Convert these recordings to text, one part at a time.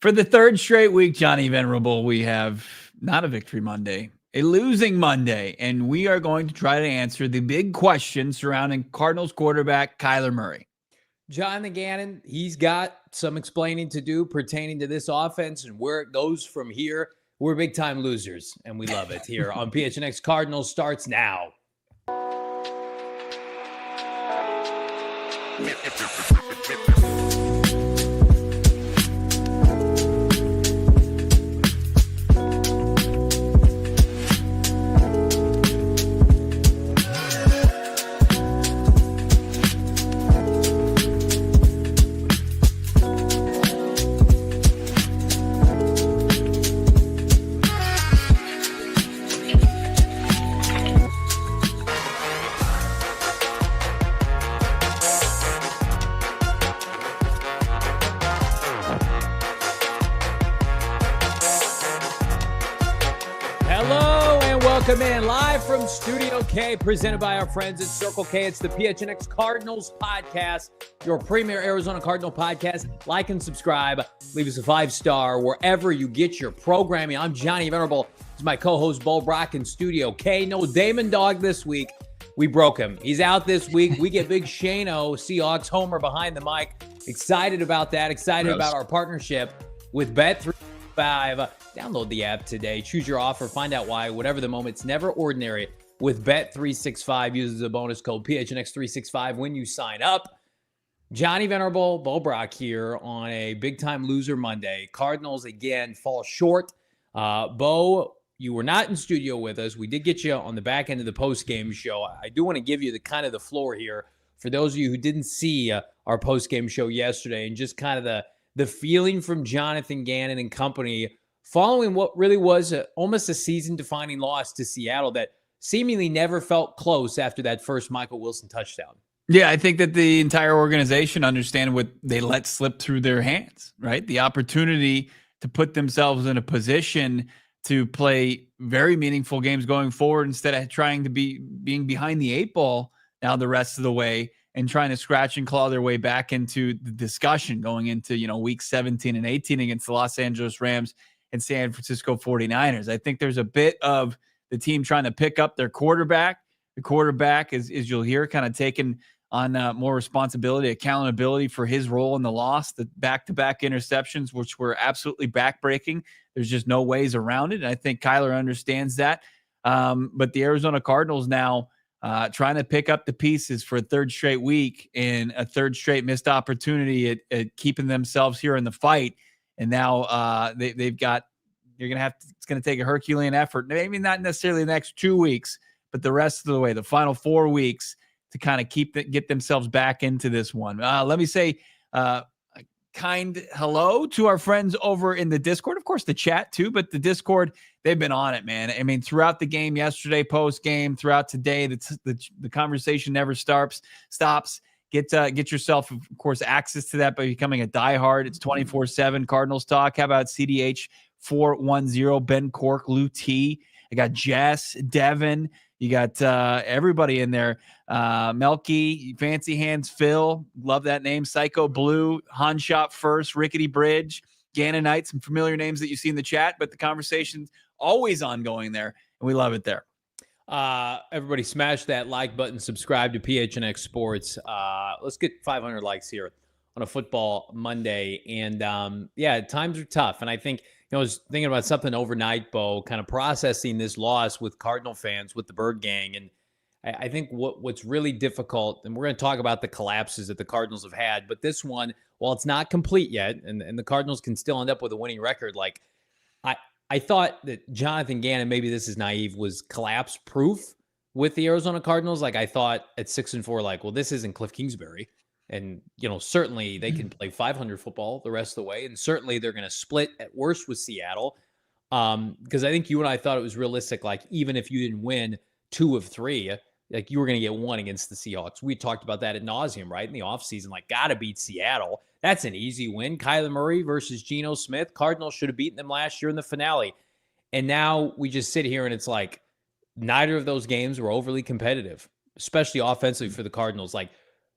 For the third straight week, Johnny Venerable, we have not a Victory Monday, a losing Monday, and we are going to try to answer the big question surrounding Cardinals quarterback Kyler Murray. Jonathan Gannon, he's got some explaining to do pertaining to this offense and where it goes from here. We're big-time losers, and we love it here on PHNX. Cardinals starts now. Welcome in live from Studio K, presented by our friends at Circle K. It's the PHNX Cardinals podcast, your premier Arizona Cardinal podcast. Like and subscribe. Leave us a 5-star wherever you get your programming. I'm Johnny Venerable. This is my co-host, Brack in Studio K. No Damon Dog this week. We broke him. He's out this week. We get big Shano, Seahawks homer behind the mic. Excited about that. Excited about our partnership with Bet365. Download the app today. Choose your offer. Find out why. Whatever the moment, it's never ordinary with Bet365. Uses the bonus code PHNX365 when you sign up. Johnny Venerable, Brack here on a big-time loser Monday. Cardinals, again, fall short. Bo, you were not in studio with us. We did get you on the back end of the post-game show. I do want to give you the floor here for those of you who didn't see our post-game show yesterday and just kind of the feeling from Jonathan Gannon and company following what really was almost a season-defining loss to Seattle that seemingly never felt close after that first Michael Wilson touchdown. Yeah, I think that the entire organization understand what they let slip through their hands, right? The opportunity to put themselves in a position to play very meaningful games going forward instead of trying to being behind the 8 ball now the rest of the way and trying to scratch and claw their way back into the discussion going into, week 17 and 18 against the Los Angeles Rams and San Francisco 49ers. I think there's a bit of the team trying to pick up their quarterback. The quarterback, as you'll hear, kind of taking on more responsibility, accountability for his role in the loss, the back-to-back interceptions, which were absolutely backbreaking. There's just no ways around it. And I think Kyler understands that. But the Arizona Cardinals now trying to pick up the pieces for a third straight week and a third straight missed opportunity at keeping themselves here in the fight. And now they've got, it's going to take a Herculean effort, maybe not necessarily the next 2 weeks, but the rest of the way, the final 4 weeks to kind of get themselves back into this one. Let me say a kind hello to our friends over in the Discord, of course, the chat too, but the Discord, they've been on it, man. I mean, throughout the game yesterday, post game, throughout today, the conversation never stops. Get yourself, of course, access to that by becoming a diehard. It's 24/7 Cardinals talk. How about CDH 410, Ben Cork, Lou T. I got Jess, Devin. You got everybody in there. Melky, Fancy Hands, Phil. Love that name. Psycho Blue, Han Shop First, Rickety Bridge, Gannonite. Some familiar names that you see in the chat, but the conversation's always ongoing there, and we love it there. Everybody smash that like button, subscribe to PHNX Sports. Let's get 500 likes here on a football Monday. And times are tough. And I think, I was thinking about something overnight, Bo, kind of processing this loss with Cardinal fans, with the Bird Gang. And I think what's really difficult, and we're going to talk about the collapses that the Cardinals have had, but this one, while it's not complete yet, and the Cardinals can still end up with a winning record, like I thought that Jonathan Gannon, maybe this is naive, was collapse proof with the Arizona Cardinals. Like I thought at 6-4, this isn't Cliff Kingsbury. And, certainly they can play 500 football the rest of the way. And certainly they're going to split at worst with Seattle. Because I think you and I thought it was realistic. Like, even if you didn't win 2 of 3, like you were going to get 1 against the Seahawks. We talked about that ad nauseum, right? In the offseason, got to beat Seattle. That's an easy win. Kyler Murray versus Geno Smith. Cardinals should have beaten them last year in the finale. And now we just sit here and it's neither of those games were overly competitive, especially offensively for the Cardinals.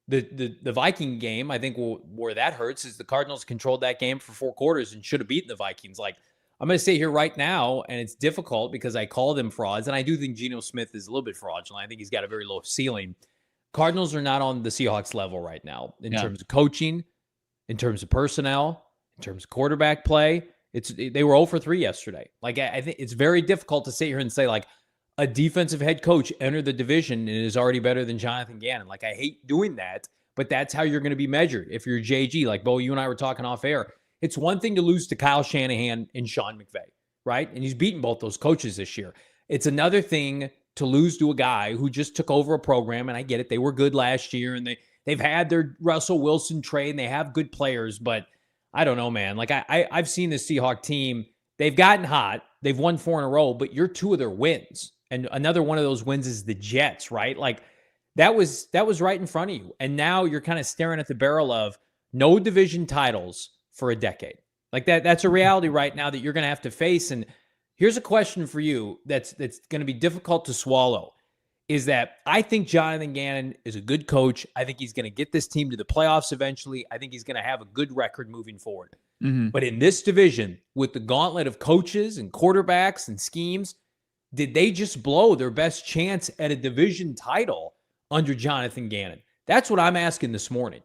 The Viking game, I think where that hurts is the Cardinals controlled that game for 4 quarters and should have beaten the Vikings. Like, I'm going to sit here right now, and it's difficult because I call them frauds, and I do think Geno Smith is a little bit fraudulent. I think he's got a very low ceiling. Cardinals are not on the Seahawks level right now in terms of coaching, in terms of personnel, in terms of quarterback play. They were 0 for 3 yesterday. Like, I think it's very difficult to sit here and say, like, a defensive head coach entered the division and is already better than Jonathan Gannon. Like, I hate doing that, but that's how you're going to be measured. If you're JG, like Bo, you and I were talking off air, it's one thing to lose to Kyle Shanahan and Sean McVay, right? And he's beaten both those coaches this year. It's another thing to lose to a guy who just took over a program, and I get it. They were good last year, and they've had their Russell Wilson trade, and they have good players, but I don't know, man. Like, I've seen the Seahawk team. They've gotten hot. They've won 4 in a row, but you're 2 of their wins. And another one of those wins is the Jets, right? Like, that was right in front of you. And now you're kind of staring at the barrel of no division titles for a decade. Like, that's a reality right now that you're going to have to face. And here's a question for you that's going to be difficult to swallow, is that I think Jonathan Gannon is a good coach. I think he's going to get this team to the playoffs eventually. I think he's going to have a good record moving forward. Mm-hmm. But in this division, with the gauntlet of coaches and quarterbacks and schemes, did they just blow their best chance at a division title under Jonathan Gannon? That's what I'm asking this morning.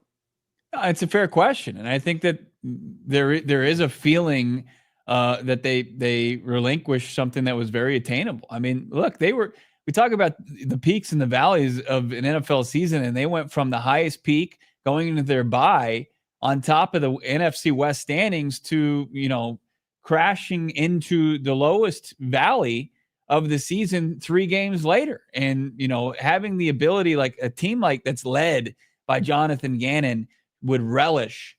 It's a fair question. And I think that there is a feeling that they relinquished something that was very attainable. I mean, look, we talk about the peaks and the valleys of an NFL season, and they went from the highest peak going into their bye on top of the NFC West standings to, crashing into the lowest valley of the season 3 games later. And, having the ability, like a team like that's led by Jonathan Gannon would relish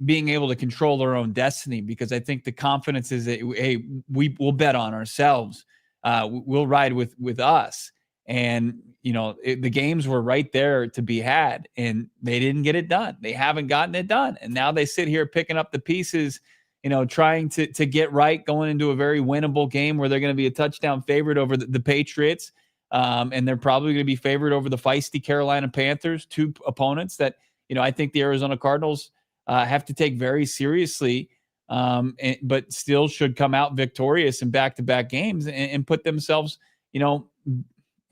being able to control their own destiny, because I think the confidence is that, hey, we'll bet on ourselves. We'll ride with us. And, the games were right there to be had, and they didn't get it done. They haven't gotten it done. And now they sit here picking up the pieces, trying to get right, going into a very winnable game where they're going to be a touchdown favorite over the Patriots. And they're probably going to be favored over the feisty Carolina Panthers, 2 opponents that, I think the Arizona Cardinals have to take very seriously, but still should come out victorious in back-to-back games and put themselves,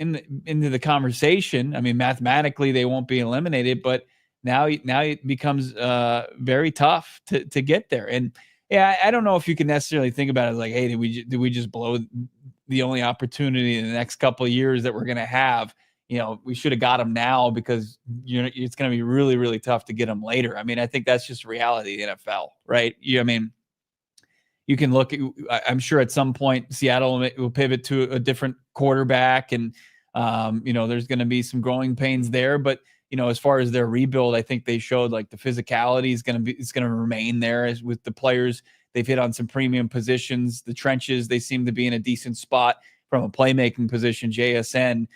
into the conversation. I mean, mathematically they won't be eliminated, but now it becomes very tough to get there. And yeah, I don't know if you can necessarily think about it like, hey, did we just blow the only opportunity in the next couple of years that we're going to have? We should have got them now, because it's going to be really, really tough to get them later. I mean, I think that's just reality of the NFL, right? You can look at, I'm sure at some point Seattle will pivot to a different quarterback, and there's going to be some growing pains there. But as far as their rebuild, I think they showed like the physicality is going to remain there, as with the players. They've hit on some premium positions. The trenches, they seem to be in a decent spot from a playmaking position. JSN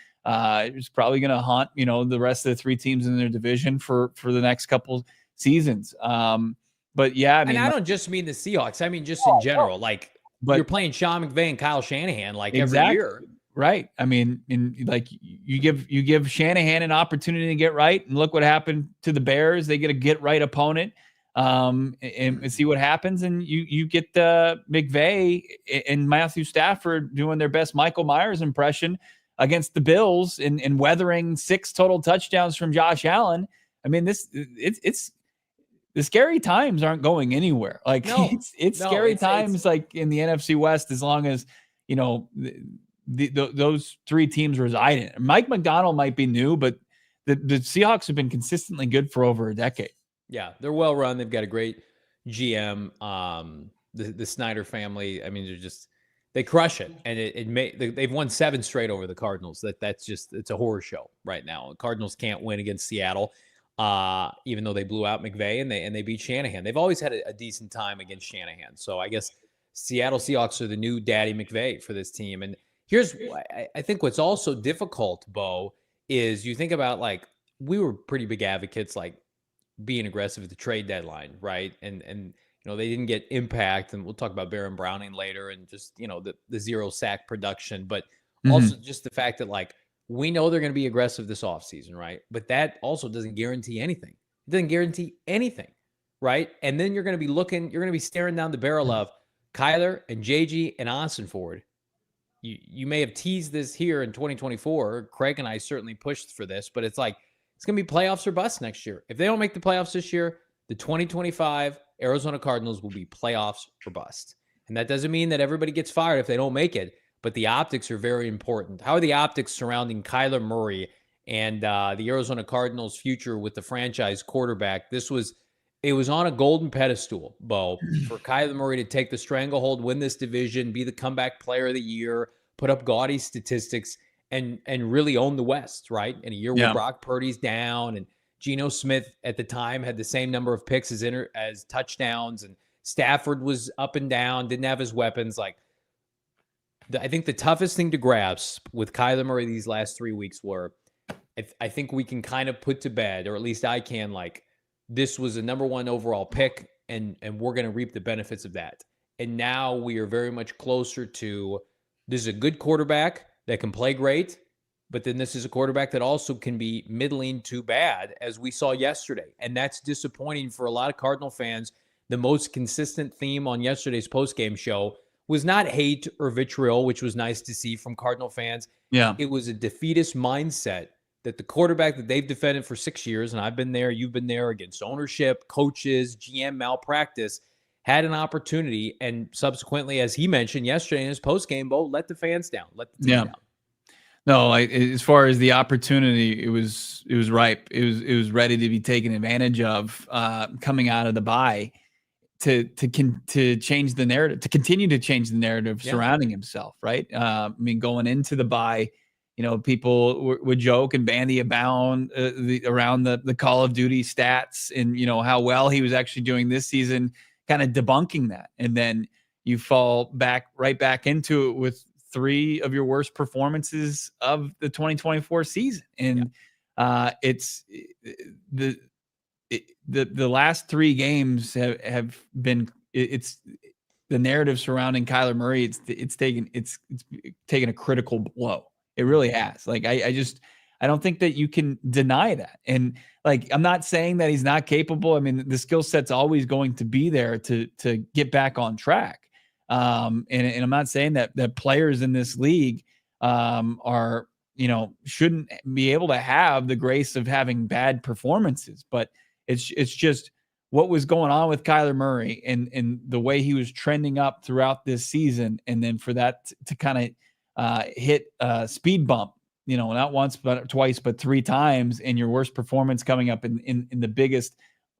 is probably going to haunt the rest of the 3 teams in their division for the next couple seasons. But yeah, I mean, and I don't just mean the Seahawks. I mean, just in general, but you're playing Sean McVay and Kyle Shanahan every year. Right. I mean, you give Shanahan an opportunity to get right, and look what happened to the Bears. They get a get right opponent, and see what happens. And you get McVay and Matthew Stafford doing their best Michael Myers impression against the Bills and weathering 6 total touchdowns from Josh Allen. I mean, it's the scary times aren't going anywhere. Like, no, it's scary times like in the NFC West, as long as those 3 teams reside in it. Mike McDonald might be new, but the Seahawks have been consistently good for over a decade. Yeah, they're well run. They've got a great GM. The Snyder family, I mean, they crush it, and they've won 7 straight over the Cardinals. It's a horror show right now. The Cardinals can't win against Seattle, even though they blew out McVay and they beat Shanahan. They've always had a decent time against Shanahan. So I guess Seattle Seahawks are the new Daddy McVay for this team. And here's, I think what's also difficult, Bo, is you think about, like, we were pretty big advocates, like, being aggressive at the trade deadline, right? And they didn't get impact, and we'll talk about Baron Browning later, and just, the 0 sack production, but also just the fact that, like, We know they're going to be aggressive this offseason, right? But that also doesn't guarantee anything. It doesn't guarantee anything, right? And then you're going to be staring down the barrel of Kyler and JG and Ossenford. You may have teased this here in 2024. Craig and I certainly pushed for this, but it's like, it's going to be playoffs or bust next year. If they don't make the playoffs this year, the 2025 Arizona Cardinals will be playoffs or bust. And that doesn't mean that everybody gets fired if they don't make it, but the optics are very important. How are the optics surrounding Kyler Murray and the Arizona Cardinals' future with the franchise quarterback? It was on a golden pedestal, Bo, for Kyler Murray to take the stranglehold, win this division, be the comeback player of the year, put up gaudy statistics, and really own the West, right? In a year where Brock Purdy's down and Geno Smith at the time had the same number of picks as touchdowns, and Stafford was up and down, didn't have his weapons. Like, I think the toughest thing to grasp with Kyler Murray these last 3 weeks were, I think we can kind of put to bed, or at least I can, like, this was a number 1 overall pick, and we're going to reap the benefits of that. And now we are very much closer to, this is a good quarterback that can play great, but then this is a quarterback that also can be middling to bad, as we saw yesterday. And that's disappointing for a lot of Cardinal fans. The most consistent theme on yesterday's postgame show was not hate or vitriol, which was nice to see from Cardinal fans. Yeah. It was a defeatist mindset that the quarterback that they've defended for 6 years, and I've been there, you've been there, against ownership, coaches, GM malpractice, had an opportunity, and subsequently, as he mentioned yesterday in his postgame, Bo, let the fans down, let the team down. No, as far as the opportunity, it was ripe. It was ready to be taken advantage of coming out of the bye to change the narrative, to continue to change the narrative surrounding himself, right? I mean, going into the bye, people would joke and bandy around the Call of Duty stats and, how well he was actually doing this season, kind of debunking that. And then you fall right back into it with 3 of your worst performances of the 2024 season. And it's the last 3 games have been, it's the narrative surrounding Kyler Murray. It's taken a critical blow. It really has. Like, I don't think that you can deny that. And, like, I'm not saying that he's not capable. I mean, the skill set's always going to be there to get back on track. And I'm not saying that players in this league are, shouldn't be able to have the grace of having bad performances, but it's just what was going on with Kyler Murray and the way he was trending up throughout this season. And then for that to kind of hit a speed bump, not once, but twice, but 3 times, in your worst performance coming up in the biggest,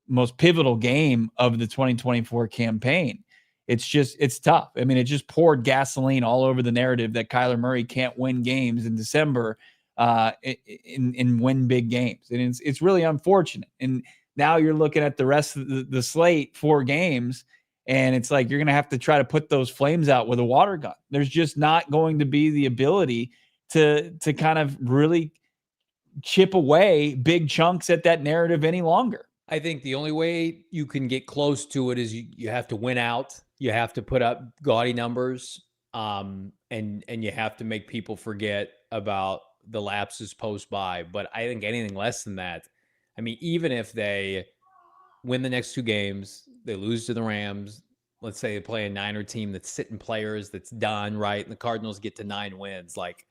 most pivotal game of the 2024 campaign. It's tough. I mean, it just poured gasoline all over the narrative that Kyler Murray can't win games in December and win big games. And it's really unfortunate. And now you're looking at the rest of the slate, 4 games, and it's like you're going to have to try to put those flames out with a water gun. There's just not going to be the ability to kind of really chip away big chunks at that narrative any longer. I think the only way you can get close to it is you have to win out. You have to put up gaudy numbers, and you have to make people forget about the lapses post-bye. But I think anything less than that, I mean, even if they win the next 2 games, they lose to the Rams, let's say they play a Niner team that's sitting players, that's done, right? And the Cardinals get to 9 wins. Like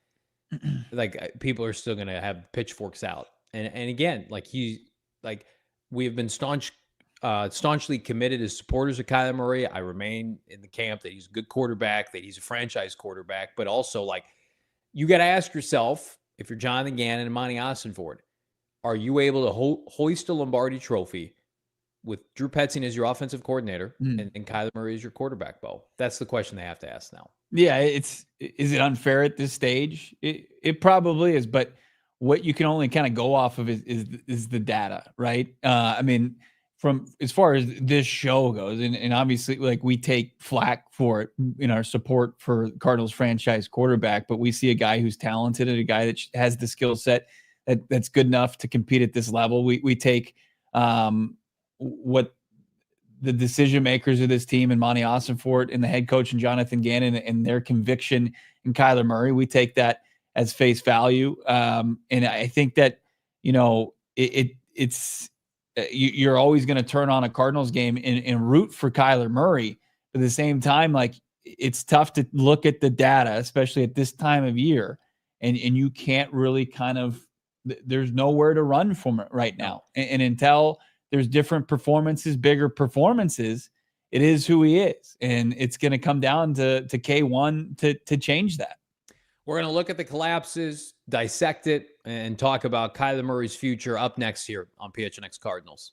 people are still going to have pitchforks out. And again, we have been staunchly committed as supporters of Kyler Murray. I remain in the camp that he's a good quarterback, that he's a franchise quarterback, but also, like, you got to ask yourself, if you're Jonathan Gannon and Monty Ossenford, are you able to hoist a Lombardi trophy with Drew Petzing as your offensive coordinator and Kyler Murray as your quarterback, Bo? That's the question they have to ask now. Yeah, is it unfair at this stage? It probably is, but what you can only kind of go off of is the data, right? I mean, from as far as this show goes, and obviously, like, we take flack for it in our support for Cardinals franchise quarterback, but we see a guy who's talented and a guy that has the skill set that's good enough to compete at this level. We take what the decision makers of this team and Monty Ossenfort and the head coach and Jonathan Gannon and their conviction in Kyler Murray. We take that as face value. And I think that, you're always going to turn on a Cardinals game and root for Kyler Murray. But at the same time, like, it's tough to look at the data, especially at this time of year, and you can't really there's nowhere to run from it right now. And until there's different performances, bigger performances, it is who he is. And it's going to come down to K1 to change that. We're going to look at the collapses, dissect it, and talk about Kyler Murray's future up next here on PHNX Cardinals.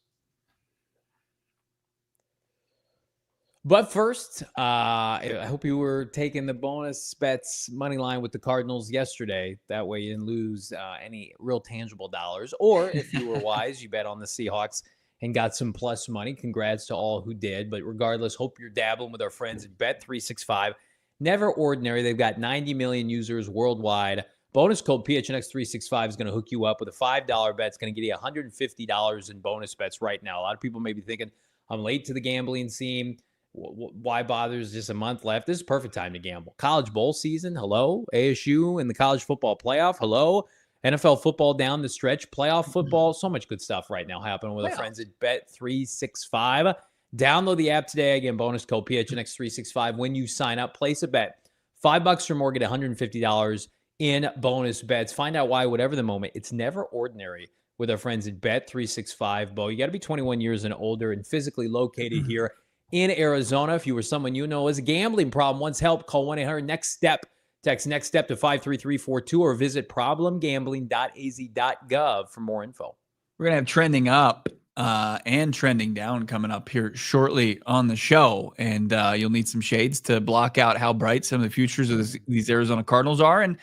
But first, I hope you were taking the bonus bets money line with the Cardinals yesterday. That way you didn't lose any real tangible dollars. Or if you were wise, you bet on the Seahawks and got some plus money. Congrats to all who did. But regardless, hope you're dabbling with our friends at Bet365. Never ordinary. They've got 90 million users worldwide. Bonus code PHNX365 is going to hook you up with a $5 bet. It's going to get you $150 in bonus bets right now. A lot of people may be thinking, I'm late to the gambling scene. Why bother? There's just a month left. This is perfect time to gamble. College bowl season, hello. ASU in the college football playoff, hello. NFL football down the stretch, playoff football. So much good stuff right now happening with our friends at Bet365. Download the app today. Again, bonus code PHNX365 when you sign up. Place a bet. $5 or more, get $150 in bonus bets. Find out why, whatever the moment, it's never ordinary with our friends at Bet365. Bo, you got to be 21 years and older and physically located here in Arizona. If you or someone you know has a gambling problem, wants help, call 1-800-NEXT-STEP. Text NEXT STEP to 53342 or visit problemgambling.az.gov for more info. We're going to have trending up and trending down coming up here shortly on the show. And you'll need some shades to block out how bright some of the futures of these Arizona Cardinals are. And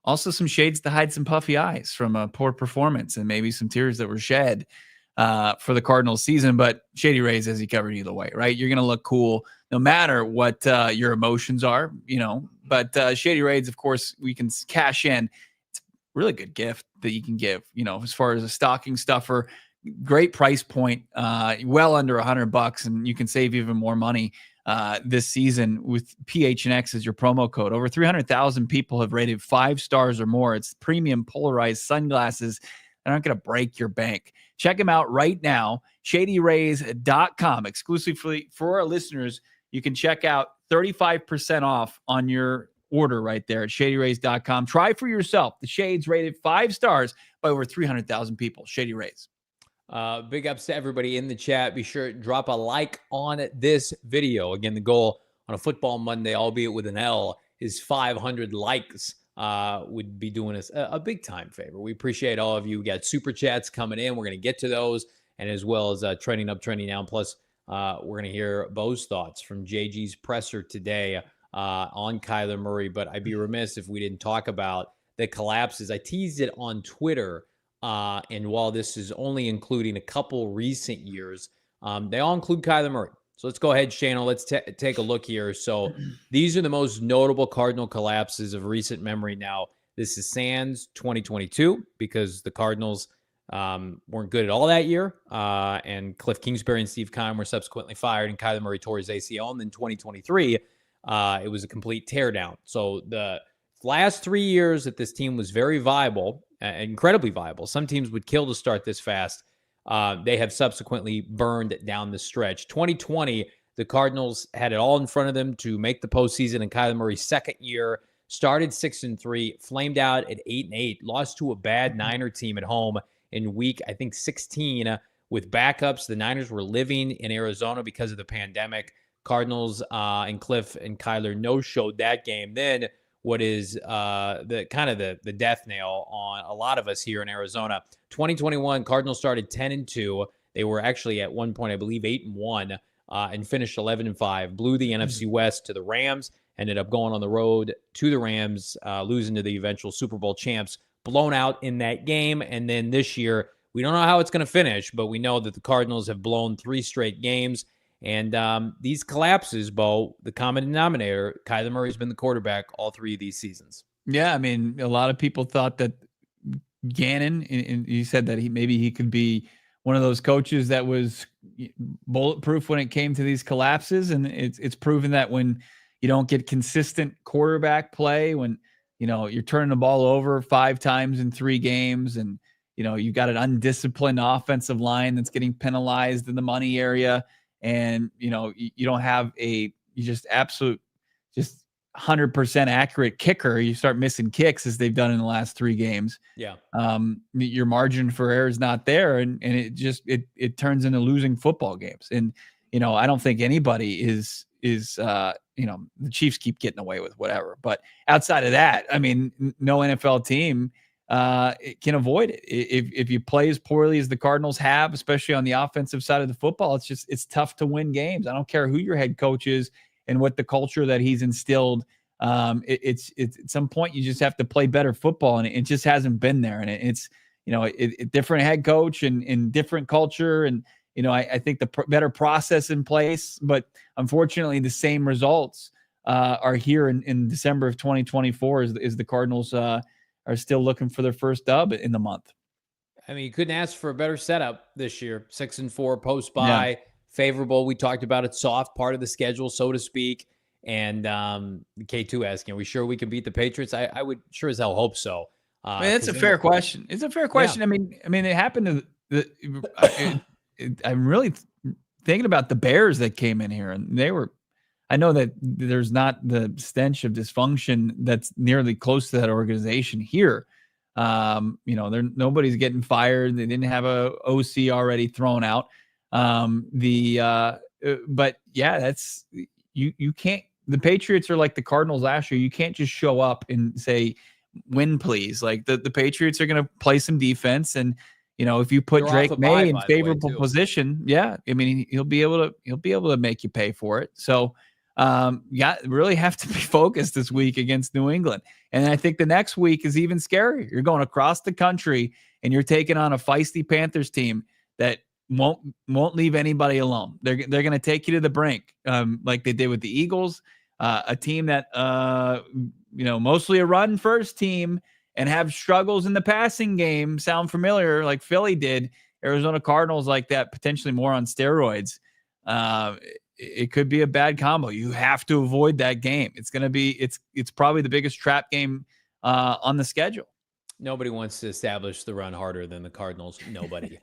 also some shades to hide some puffy eyes from a poor performance and maybe some tears that were shed for the Cardinals season. But Shady Rays has you covered either way, right? You're going to look cool no matter what your emotions are, But Shady Rays, of course, we can cash in. It's a really good gift that you can give, as far as a stocking stuffer. Great price point, well under $100, and you can save even more money this season with PHNX as your promo code. Over 300,000 people have rated 5 stars or more. It's premium polarized sunglasses that aren't going to break your bank. Check them out right now, shadyrays.com. Exclusively for our listeners, you can check out 35% off on your order right there at shadyrays.com. Try for yourself. The shades rated 5 stars by over 300,000 people. Shady Rays. Big ups to everybody in the chat. Be sure to drop a like on this video. Again, the goal on a football Monday, albeit with an L, is 500 likes. Would be doing us a big time favor. We appreciate all of you. We got super chats coming in. We're going to get to those, and as well as trending up, trending down. Plus, we're going to hear Bo's thoughts from JG's presser today on Kyler Murray. But I'd be remiss if we didn't talk about the collapses. I teased it on Twitter. And while this is only including a couple recent years, they all include Kyler Murray. So let's go ahead, Shano. Let's take a look here. So these are the most notable Cardinal collapses of recent memory. Now, this is sans 2022 because the Cardinals weren't good at all that year. And Cliff Kingsbury and Steve Keim were subsequently fired, and Kyler Murray tore his ACL. And then 2023, it was a complete teardown. So the last 3 years that this team was very viable, incredibly viable. Some teams would kill to start this fast. They have subsequently burned down the stretch. 2020, the Cardinals had it all in front of them to make the postseason in Kyler Murray's second year. Started 6-3, flamed out at 8-8, lost to a bad Niner team at home in week, I think, 16 with backups. The Niners were living in Arizona because of the pandemic. Cardinals and Cliff and Kyler no-showed that game. Then what is the death nail on a lot of us here in Arizona. 2021, Cardinals started 10-2. They were actually at one point, I believe, 8-1 and finished 11-5. Blew the NFC West to the Rams. Ended up going on the road to the Rams, losing to the eventual Super Bowl champs. Blown out in that game. And then this year, we don't know how it's going to finish, but we know that the Cardinals have blown 3 straight games. And these collapses, Bo, the common denominator, Kyler Murray's been the quarterback all 3 of these seasons. Yeah, I mean, a lot of people thought that Gannon, and you said that he could be one of those coaches that was bulletproof when it came to these collapses. And it's proven that when you don't get consistent quarterback play, when you're turning the ball over 5 times in 3 games, and you've got an undisciplined offensive line that's getting penalized in the money area, and you don't have you just 100% accurate kicker. You start missing kicks as they've done in the last 3 games. Yeah. Your margin for error is not there, and it turns into losing football games. And I don't think anybody is the Chiefs keep getting away with whatever, but outside of that, I mean, no NFL team can avoid it. If you play as poorly as the Cardinals have, especially on the offensive side of the football, it's tough to win games. I don't care who your head coach is and what the culture that he's instilled. It's at some point you just have to play better football, and it just hasn't been there. And it's different head coach and different culture, and I think the better process in place, but unfortunately the same results are here in December of 2024 as the Cardinals are still looking for their first dub in the month. I mean, you couldn't ask for a better setup this year. 6-4 post-bye, favorable. We talked about it, soft part of the schedule, so to speak. And K2 asking, are we sure we can beat the Patriots? I would sure as hell hope so. I mean, it's a fair question. It's a fair question. Yeah. I mean, it happened to I'm really thinking about the Bears that came in here, and I know that there's not the stench of dysfunction that's nearly close to that organization here. Nobody's getting fired. They didn't have a OC already thrown out. But yeah, that's you can't. The Patriots are like the Cardinals last year. You can't just show up and say, "Win, please." Like the Patriots are going to play some defense, and if you put Drake May in favorable position, I mean, he'll be able to make you pay for it. So, really have to be focused this week against New England. And I think the next week is even scarier. You're going across the country and you're taking on a feisty Panthers team that won't leave anybody alone. They're going to take you to the brink, like they did with the Eagles, a team that mostly a run first team, and have struggles in the passing game. Sound familiar? Like Philly did. Arizona Cardinals like that, potentially more on steroids. It could be a bad combo. You have to avoid that game. It's probably the biggest trap game on the schedule. Nobody wants to establish the run harder than the Cardinals. Nobody.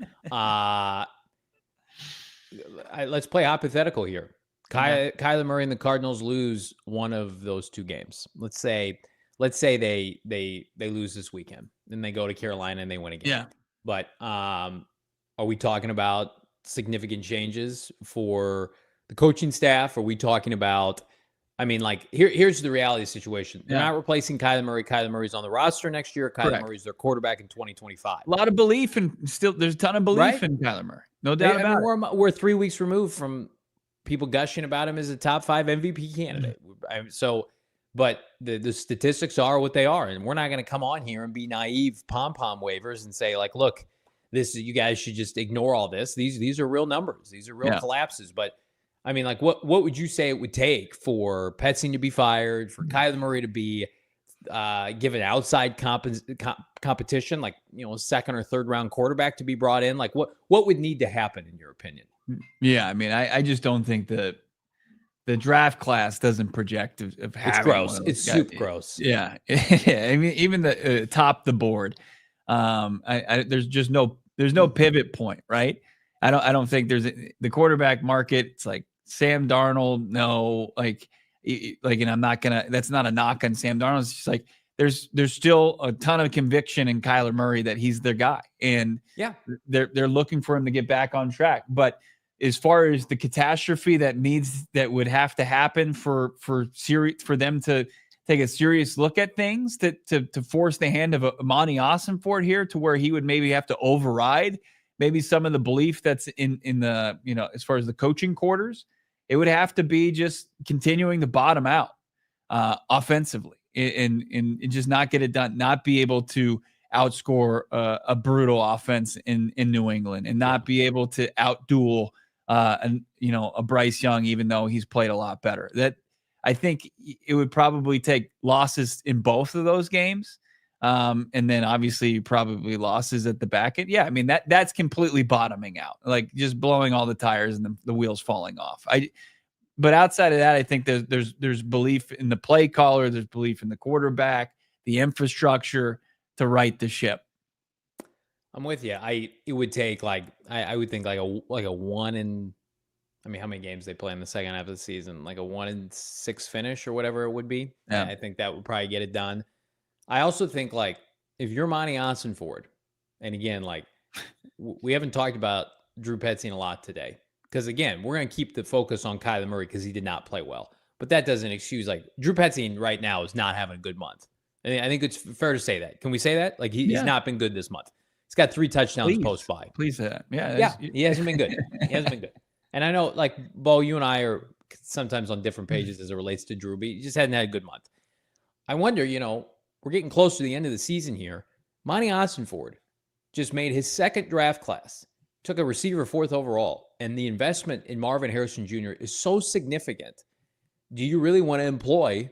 Let's play hypothetical here. Kyler Murray and the Cardinals lose one of those 2 games. Let's say they lose this weekend, then they go to Carolina and they win again. Yeah. But are we talking about significant changes for the coaching staff? Are we talking about, I mean, like here's the reality situation. They're not replacing Kyler Murray. Kyler Murray's on the roster next year. Kyler Murray's their quarterback in 2025. A lot of belief, and still there's a ton of belief in Kyler Murray. No doubt about it. We're 3 weeks removed from people gushing about him as a top 5 MVP candidate. But the statistics are what they are, and we're not going to come on here and be naive pom-pom wavers and say, like, look, you guys should just ignore all this. These are real numbers. These are real collapses. But I mean, like, what would you say it would take for Petzing to be fired, for Kyler Murray to be given outside competition, like a 2nd or 3rd round quarterback to be brought in? Like, what would need to happen in your opinion? Yeah, I mean, I just don't think the draft class doesn't project of having. It's gross. It's super gross. Yeah. I mean, even the top the board. There's no pivot point, right? I don't think there's the quarterback market. It's like Sam Darnold. No, and I'm not gonna. That's not a knock on Sam Darnold. It's just like there's still a ton of conviction in Kyler Murray that he's their guy, and they're looking for him to get back on track. But as far as the catastrophe that would have to happen for them to take a serious look at things, to force the hand of Monty Ossenfort here, to where he would maybe have to override maybe some of the belief that's in the, as far as the coaching quarters, it would have to be just continuing to bottom out offensively and just not get it done, not be able to outscore a brutal offense in New England, and not be able to outduel a Bryce Young, even though he's played a lot better. That I think it would probably take losses in both of those games. And then obviously probably losses at the back end. Yeah. I mean, that's completely bottoming out, like just blowing all the tires and the wheels falling off. But outside of that, I think there's belief in the play caller. There's belief in the quarterback. the infrastructure to right the ship. I'm with you. It would take I would think like a 1 in, I mean, how many games they play in the second half of the season? Like a 1-6 finish or whatever it would be. Yeah. I think that would probably get it done. I also think like if you're Monty Ossenford, and again, like we haven't talked about Drew Petzing a lot today because again, we're going to keep the focus on Kyler Murray because he did not play well. But that doesn't excuse like Drew Petzing right now is not having a good month. I think it's fair to say that. Can we say that? Like he's not been good this month. He's got 3 touchdowns post-bye. Please say that. Yeah, he hasn't been good. He hasn't been good. And I know, like, Bo, you and I are sometimes on different pages as it relates to Drew, but he just hadn't had a good month. I wonder, we're getting close to the end of the season here. Monty Ossenford just made his second draft class, took a receiver 4th overall, and the investment in Marvin Harrison Jr. is so significant. Do you really want to employ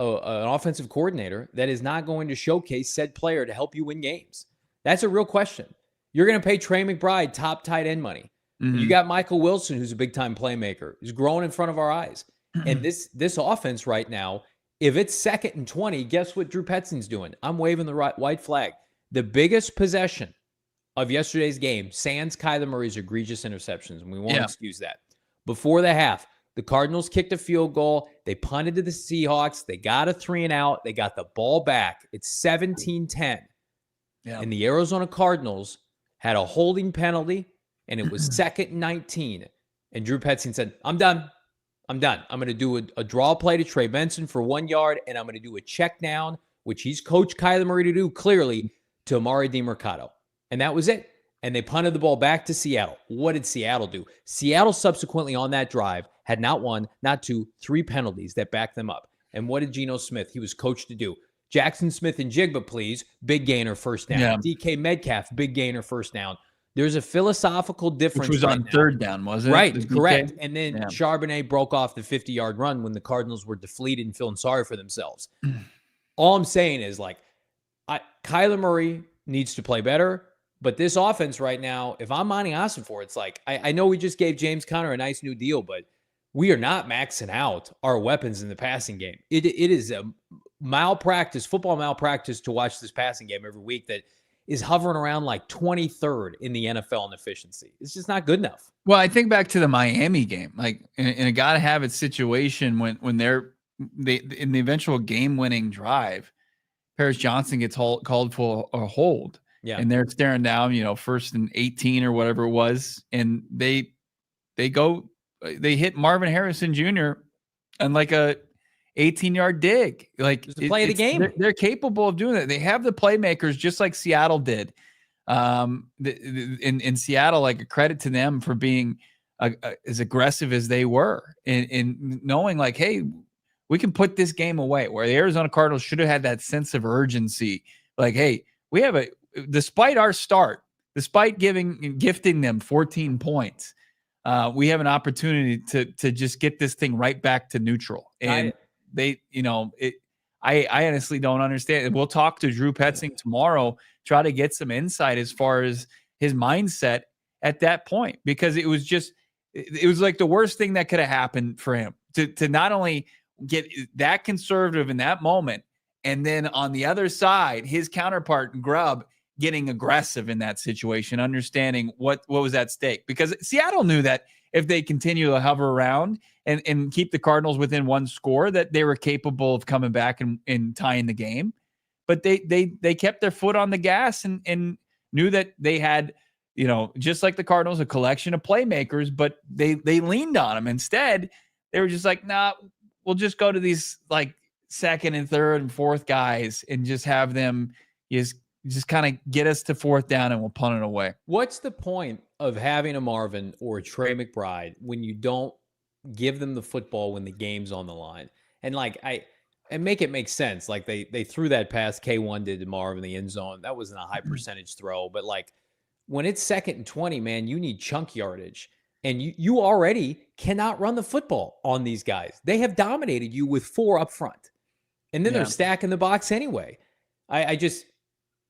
an offensive coordinator that is not going to showcase said player to help you win games? That's a real question. You're going to pay Trey McBride top tight end money. Mm-hmm. You got Michael Wilson, who's a big-time playmaker, who's growing in front of our eyes. And this offense right now, if it's 2nd and 20, guess what Drew Petzing's doing? I'm waving the white flag. The biggest possession of yesterday's game, sans Kyler Murray's egregious interceptions, and we won't excuse that. Before the half, the Cardinals kicked a field goal. They punted to the Seahawks. They got a 3-and-out. They got the ball back. It's 17-10. Yeah. And the Arizona Cardinals had a holding penalty, and it was 2nd and 19. And Drew Petzing said, I'm done. I'm going to do a draw play to Trey Benson for 1 yard, and I'm going to do a check down, which he's coached Kyler Murray to do clearly, to Amari DiMercato. And that was it. And they punted the ball back to Seattle. What did Seattle do? Seattle subsequently on that drive had not 1, not 2, 3 penalties that backed them up. And what did Geno Smith, he was coached to do? Jackson Smith and Jigba, please. Big gainer, first down. Yeah. DK Metcalf, big gainer, first down. There's a philosophical difference. Which was on 3rd down, wasn't it? Right, correct. And then Charbonnet broke off the 50-yard run when the Cardinals were deflated and feeling sorry for themselves. All I'm saying is, like, Kyler Murray needs to play better, but this offense right now, if I'm Monty Ossenford, it's like, I know we just gave James Conner a nice new deal, but we are not maxing out our weapons in the passing game. It is a football malpractice to watch this passing game every week that is hovering around like 23rd in the NFL in efficiency. It's just not good enough. Well, I think back to the Miami game, like in a gotta have it situation when they in the eventual game-winning drive, Paris Johnson gets called for a hold. Yeah. And they're staring down, 1st and 18 or whatever it was. And they hit Marvin Harrison Jr. on like a 18-yard dig. Like just to play the game. They're capable of doing that. They have the playmakers just like Seattle did. In Seattle, like a credit to them for being as aggressive as they were in knowing like, hey, we can put this game away, where the Arizona Cardinals should have had that sense of urgency. Like, hey, we have despite our start, despite gifting them 14 points, we have an opportunity to just get this thing right back to neutral. And I honestly don't understand. We'll talk to Drew Petzing tomorrow, try to get some insight as far as his mindset at that point, because it was like the worst thing that could have happened for him to not only get that conservative in that moment, and then on the other side, his counterpart Grubb getting aggressive in that situation, understanding what was at stake, because Seattle knew that if they continue to hover around and keep the Cardinals within 1 score, that they were capable of coming back and tying the game. But they kept their foot on the gas and knew that they had, just like the Cardinals, a collection of playmakers, but they leaned on them. Instead, they were just like, nah, we'll just go to these like 2nd and 3rd and 4th guys and just have them just kind of get us to 4th down and we'll punt it away. What's the point of having a Marvin or a Trey McBride when you don't give them the football when the game's on the line? And make it make sense. Like they threw that pass K1 did to Marvin in the end zone. That wasn't a high percentage throw, but like when it's 2nd and 20, man, you need chunk yardage. And you already cannot run the football on these guys. They have dominated you with 4 up front. And then they're stacking the box anyway.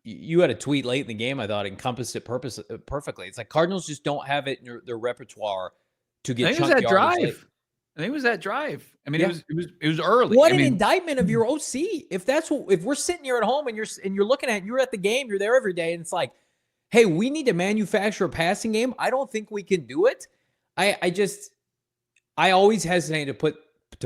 You had a tweet late in the game, I thought encompassed it perfectly. It's like Cardinals just don't have it in their repertoire to get chunk yardage. I think it was that drive. I mean, Yeah. it was early. What an indictment of your OC. If we're sitting here at home and you're looking at, you're at the game, you're there every day, and it's like, hey, we need to manufacture a passing game. I don't think we can do it. I always hesitate to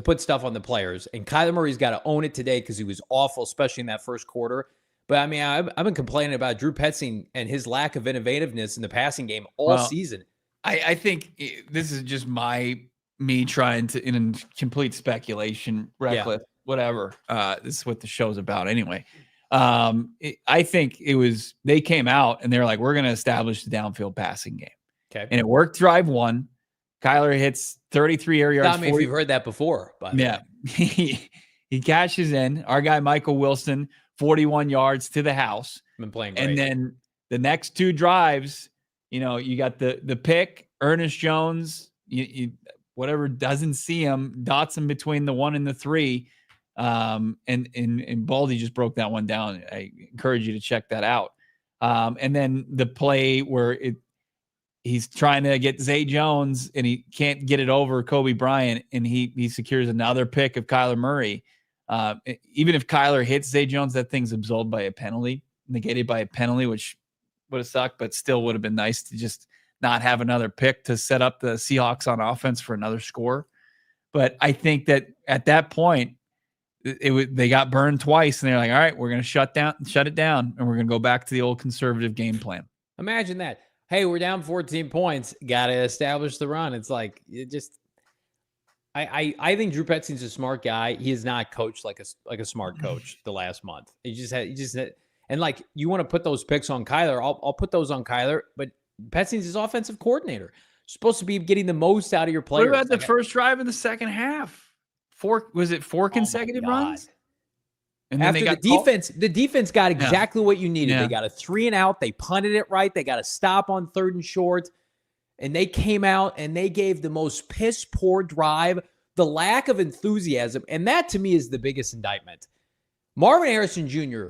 put stuff on the players, and Kyler Murray's got to own it today because he was awful, especially in that first quarter. But I mean, I've been complaining about Drew Petzing and his lack of innovativeness in the passing game all season. I think this is just me trying to, in complete speculation, reckless, whatever. This is what the show's about anyway. I think they came out and they're like, we're going to establish the downfield passing game. Okay. And it worked drive 1. Kyler hits 33 air yards. Tell me if you've heard that before. Yeah. He cashes in. Our guy, Michael Wilson, 41 yards to the house. Been playing great. And then the next 2 drives, you got the pick, Ernest Jones, whatever doesn't see him, dots him between the 1 and the 3. And Baldy just broke that one down. I encourage you to check that out. And then the play where he's trying to get Zay Jones and he can't get it over Kobe Bryant, and he secures another pick of Kyler Murray. Even if Kyler hits Zay Jones, that thing's absolved by a penalty, negated by a penalty, which would have sucked, but still would have been nice to just not have another pick to set up the Seahawks on offense for another score. But I think that at that point, they got burned twice, and they're like, all right, we're going to shut it down, and we're going to go back to the old conservative game plan. Imagine that. Hey, we're down 14 points. Got to establish the run. It's like, I think Drew Petzing's a smart guy. He is not coached like a smart coach the last month. And like, you want to put those picks on Kyler, I'll put those on Kyler, but Petzing's his offensive coordinator. Supposed to be getting the most out of your players. What about the first drive in the second half? 4 consecutive runs? And then the defense got exactly what you needed. They got a 3 and out. They punted it right. They got a stop on 3rd and short. And they came out and they gave the most piss poor drive, the lack of enthusiasm. And that to me is the biggest indictment. Marvin Harrison Jr.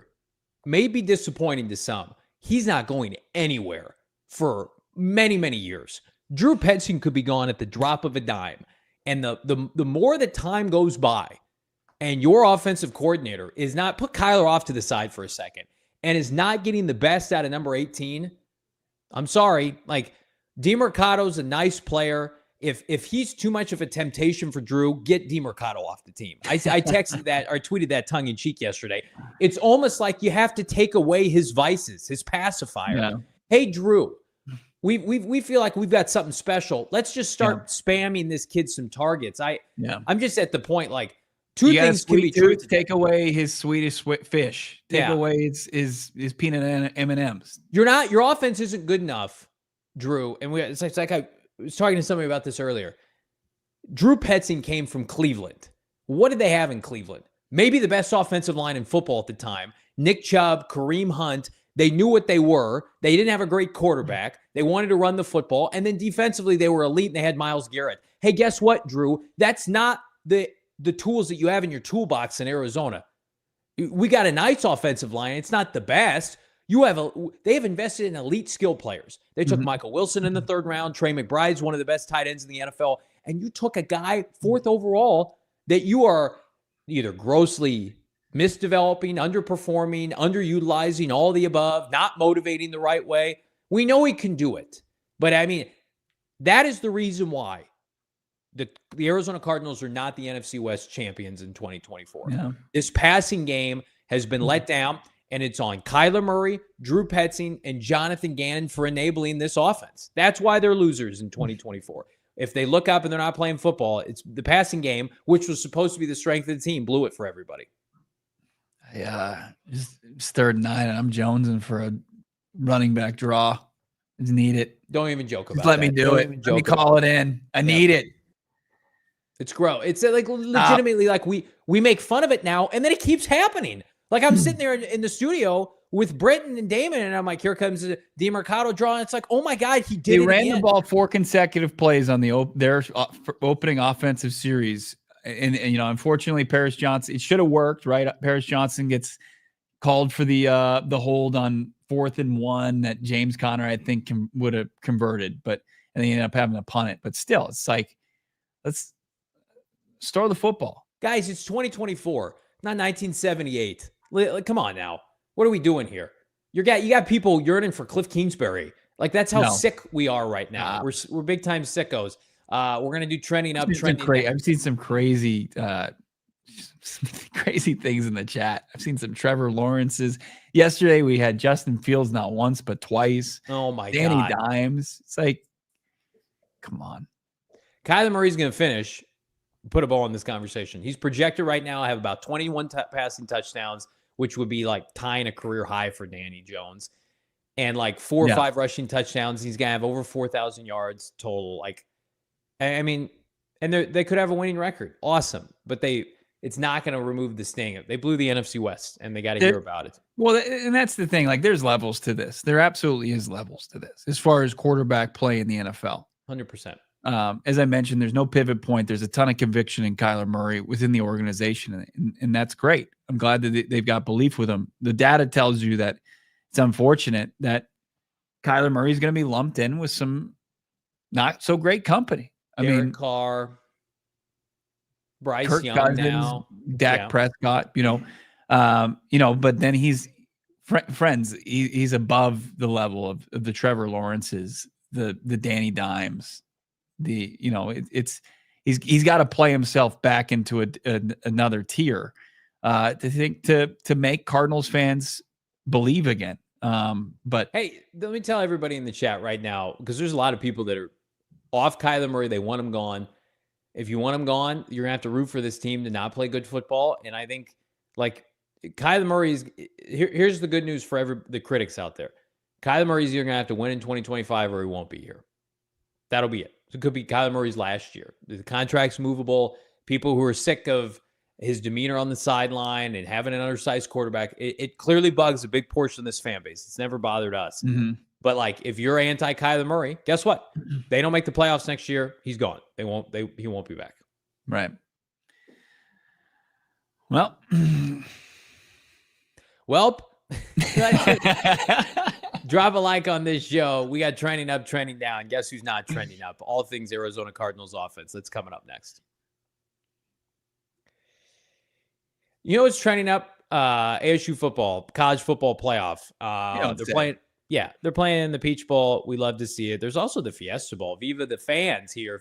may be disappointing to some. He's not going anywhere for many, many years. Drew Petzing could be gone at the drop of a dime. And the more that time goes by, and your offensive coordinator is not, put Kyler off to the side for a second, and is not getting the best out of number 18, I'm sorry. Like, DeMercado's a nice player. If he's too much of a temptation for Drew, get DeMercado off the team. I texted that or tweeted that tongue in cheek yesterday. It's almost like you have to take away his vices, his pacifier. Yeah. Hey, Drew, we feel like we've got something special. Let's just start spamming this kid some targets. I'm just at the point, like, two things can be true. Take away his sweetest fish. Take away his peanut and M&Ms. Your offense isn't good enough, Drew. And it's like I was talking to somebody about this earlier. Drew Petzing came from Cleveland. What did they have in Cleveland? Maybe the best offensive line in football at the time. Nick Chubb, Kareem Hunt. They knew what they were. They didn't have a great quarterback. They wanted to run the football. And then defensively, they were elite and they had Myles Garrett. Hey, guess what, Drew? That's not the tools that you have in your toolbox in Arizona. We got a nice offensive line. It's not the best. They have invested in elite skill players. They took Michael Wilson in the 3rd round. Trey McBride's one of the best tight ends in the NFL. And you took a guy 4th overall that you are either grossly misdeveloping, underperforming, underutilizing, all the above, not motivating the right way. We know he can do it. But I mean, that is the reason why the Arizona Cardinals are not the NFC West champions in 2024. Yeah. This passing game has been let down, and it's on Kyler Murray, Drew Petzing, and Jonathan Gannon for enabling this offense. That's why they're losers in 2024. If they look up and they're not playing football, it's the passing game, which was supposed to be the strength of the team, blew it for everybody. Yeah, it's 3rd and 9, and I'm jonesing for a running back draw. Just need it. Don't even joke about it. Let me do it. Let me call it in. I need it. It's gross. It's like legitimately like we make fun of it now, and then it keeps happening. Like I'm sitting there in the studio with Britton and Damon, and I'm like, here comes the DeMercado draw, and it's like, oh my God, he did it again. They ran the ball 4 consecutive plays on their opening offensive series. And unfortunately, Paris Johnson, it should have worked, right? Paris Johnson gets called for the hold on 4th and 1 that James Conner, I think, would have converted, and they ended up having to punt it. But still, it's like, Store the football. Guys, it's 2024, not 1978. Come on now. What are we doing here? You got people yearning for Cliff Kingsbury. Like, that's how sick we are right now. We're big time sickos. We're gonna do trending up, trending down. I've seen some crazy crazy things in the chat. I've seen some Trevor Lawrence's. Yesterday we had Justin Fields not once but twice. Oh my God. Danny God. Dimes. It's like, come on. Kyler Murray's gonna finish. Put a ball in this conversation. He's projected right now to have about 21 passing touchdowns, which would be like tying a career high for Danny Jones, and like 4 or 5 rushing touchdowns. He's gonna have over 4,000 yards total. Like, I mean, and they could have a winning record. Awesome, but it's not going to remove the sting. They blew the NFC West, and they got to hear about it. Well, and that's the thing. Like, there's levels to this. There absolutely is levels to this as far as quarterback play in the NFL. 100%. As I mentioned, there's no pivot point. There's a ton of conviction in Kyler Murray within the organization, and that's great. I'm glad that they've got belief with him. The data tells you that it's unfortunate that Kyler Murray is going to be lumped in with some not so great company. Derek Carr, Bryce Kirk Young Cousins, now, Dak Prescott, but then he's friends. He's above the level of the Trevor Lawrences, the Danny Dimes, he's got to play himself back into another tier to make Cardinals fans believe again. But hey, let me tell everybody in the chat right now, because there's a lot of people that are off Kyler Murray. They want him gone. If you want him gone, you're going to have to root for this team to not play good football. And I think, like, Kyler Murray's here's the good news for the critics out there. Kyler Murray's either going to have to win in 2025 or he won't be here. That'll be it. So it could be Kyler Murray's last year. The contract's movable. People who are sick of his demeanor on the sideline and having an undersized quarterback, it clearly bugs a big portion of this fan base. It's never bothered us. Mm-hmm. But, like, if you're anti-Kyler Murray, guess what? They don't make the playoffs next year. He's gone. He won't be back. Right. Well. Drop a like on this show. We got trending up, trending down. Guess who's not trending up? All things Arizona Cardinals offense. That's coming up next. You know what's trending up? ASU football, college football playoff. They're playing in the Peach Bowl. We love to see it. There's also the Fiesta Bowl. Viva the fans here.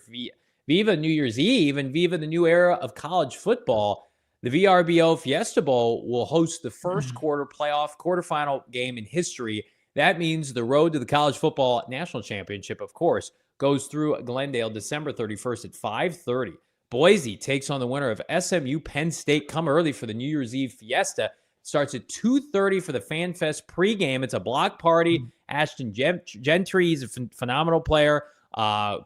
Viva New Year's Eve and Viva the new era of college football. The VRBO Fiesta Bowl will host the first quarterfinal game in history. That means the road to the college football national championship, of course, goes through Glendale December 31st at 5:30. Boise takes on the winner of SMU Penn State. Come early for the New Year's Eve Fiesta. Starts at 2:30 for the Fan Fest pregame. It's a block party. Ashton Gentry is a phenomenal player. I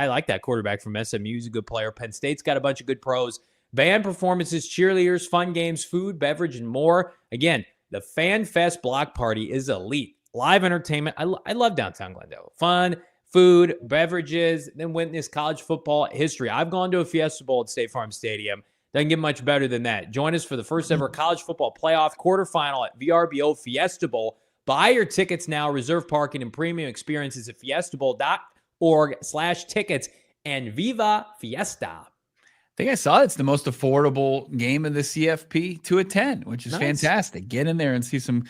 like that quarterback from SMU. He's a good player. Penn State's got a bunch of good pros. Band performances, cheerleaders, fun games, food, beverage, and more. Again, the Fan Fest block party is elite. Live entertainment. I love downtown Glendale. Fun, food, beverages, then witness college football history. I've gone to a Fiesta Bowl at State Farm Stadium. Doesn't get much better than that. Join us for the first ever college football playoff quarterfinal at VRBO Fiesta Bowl. Buy your tickets now. Reserve parking and premium experiences at fiestabowl.org/tickets. And Viva Fiesta. I think I saw it's the most affordable game of the CFP to attend, which is fantastic. Get in there and see some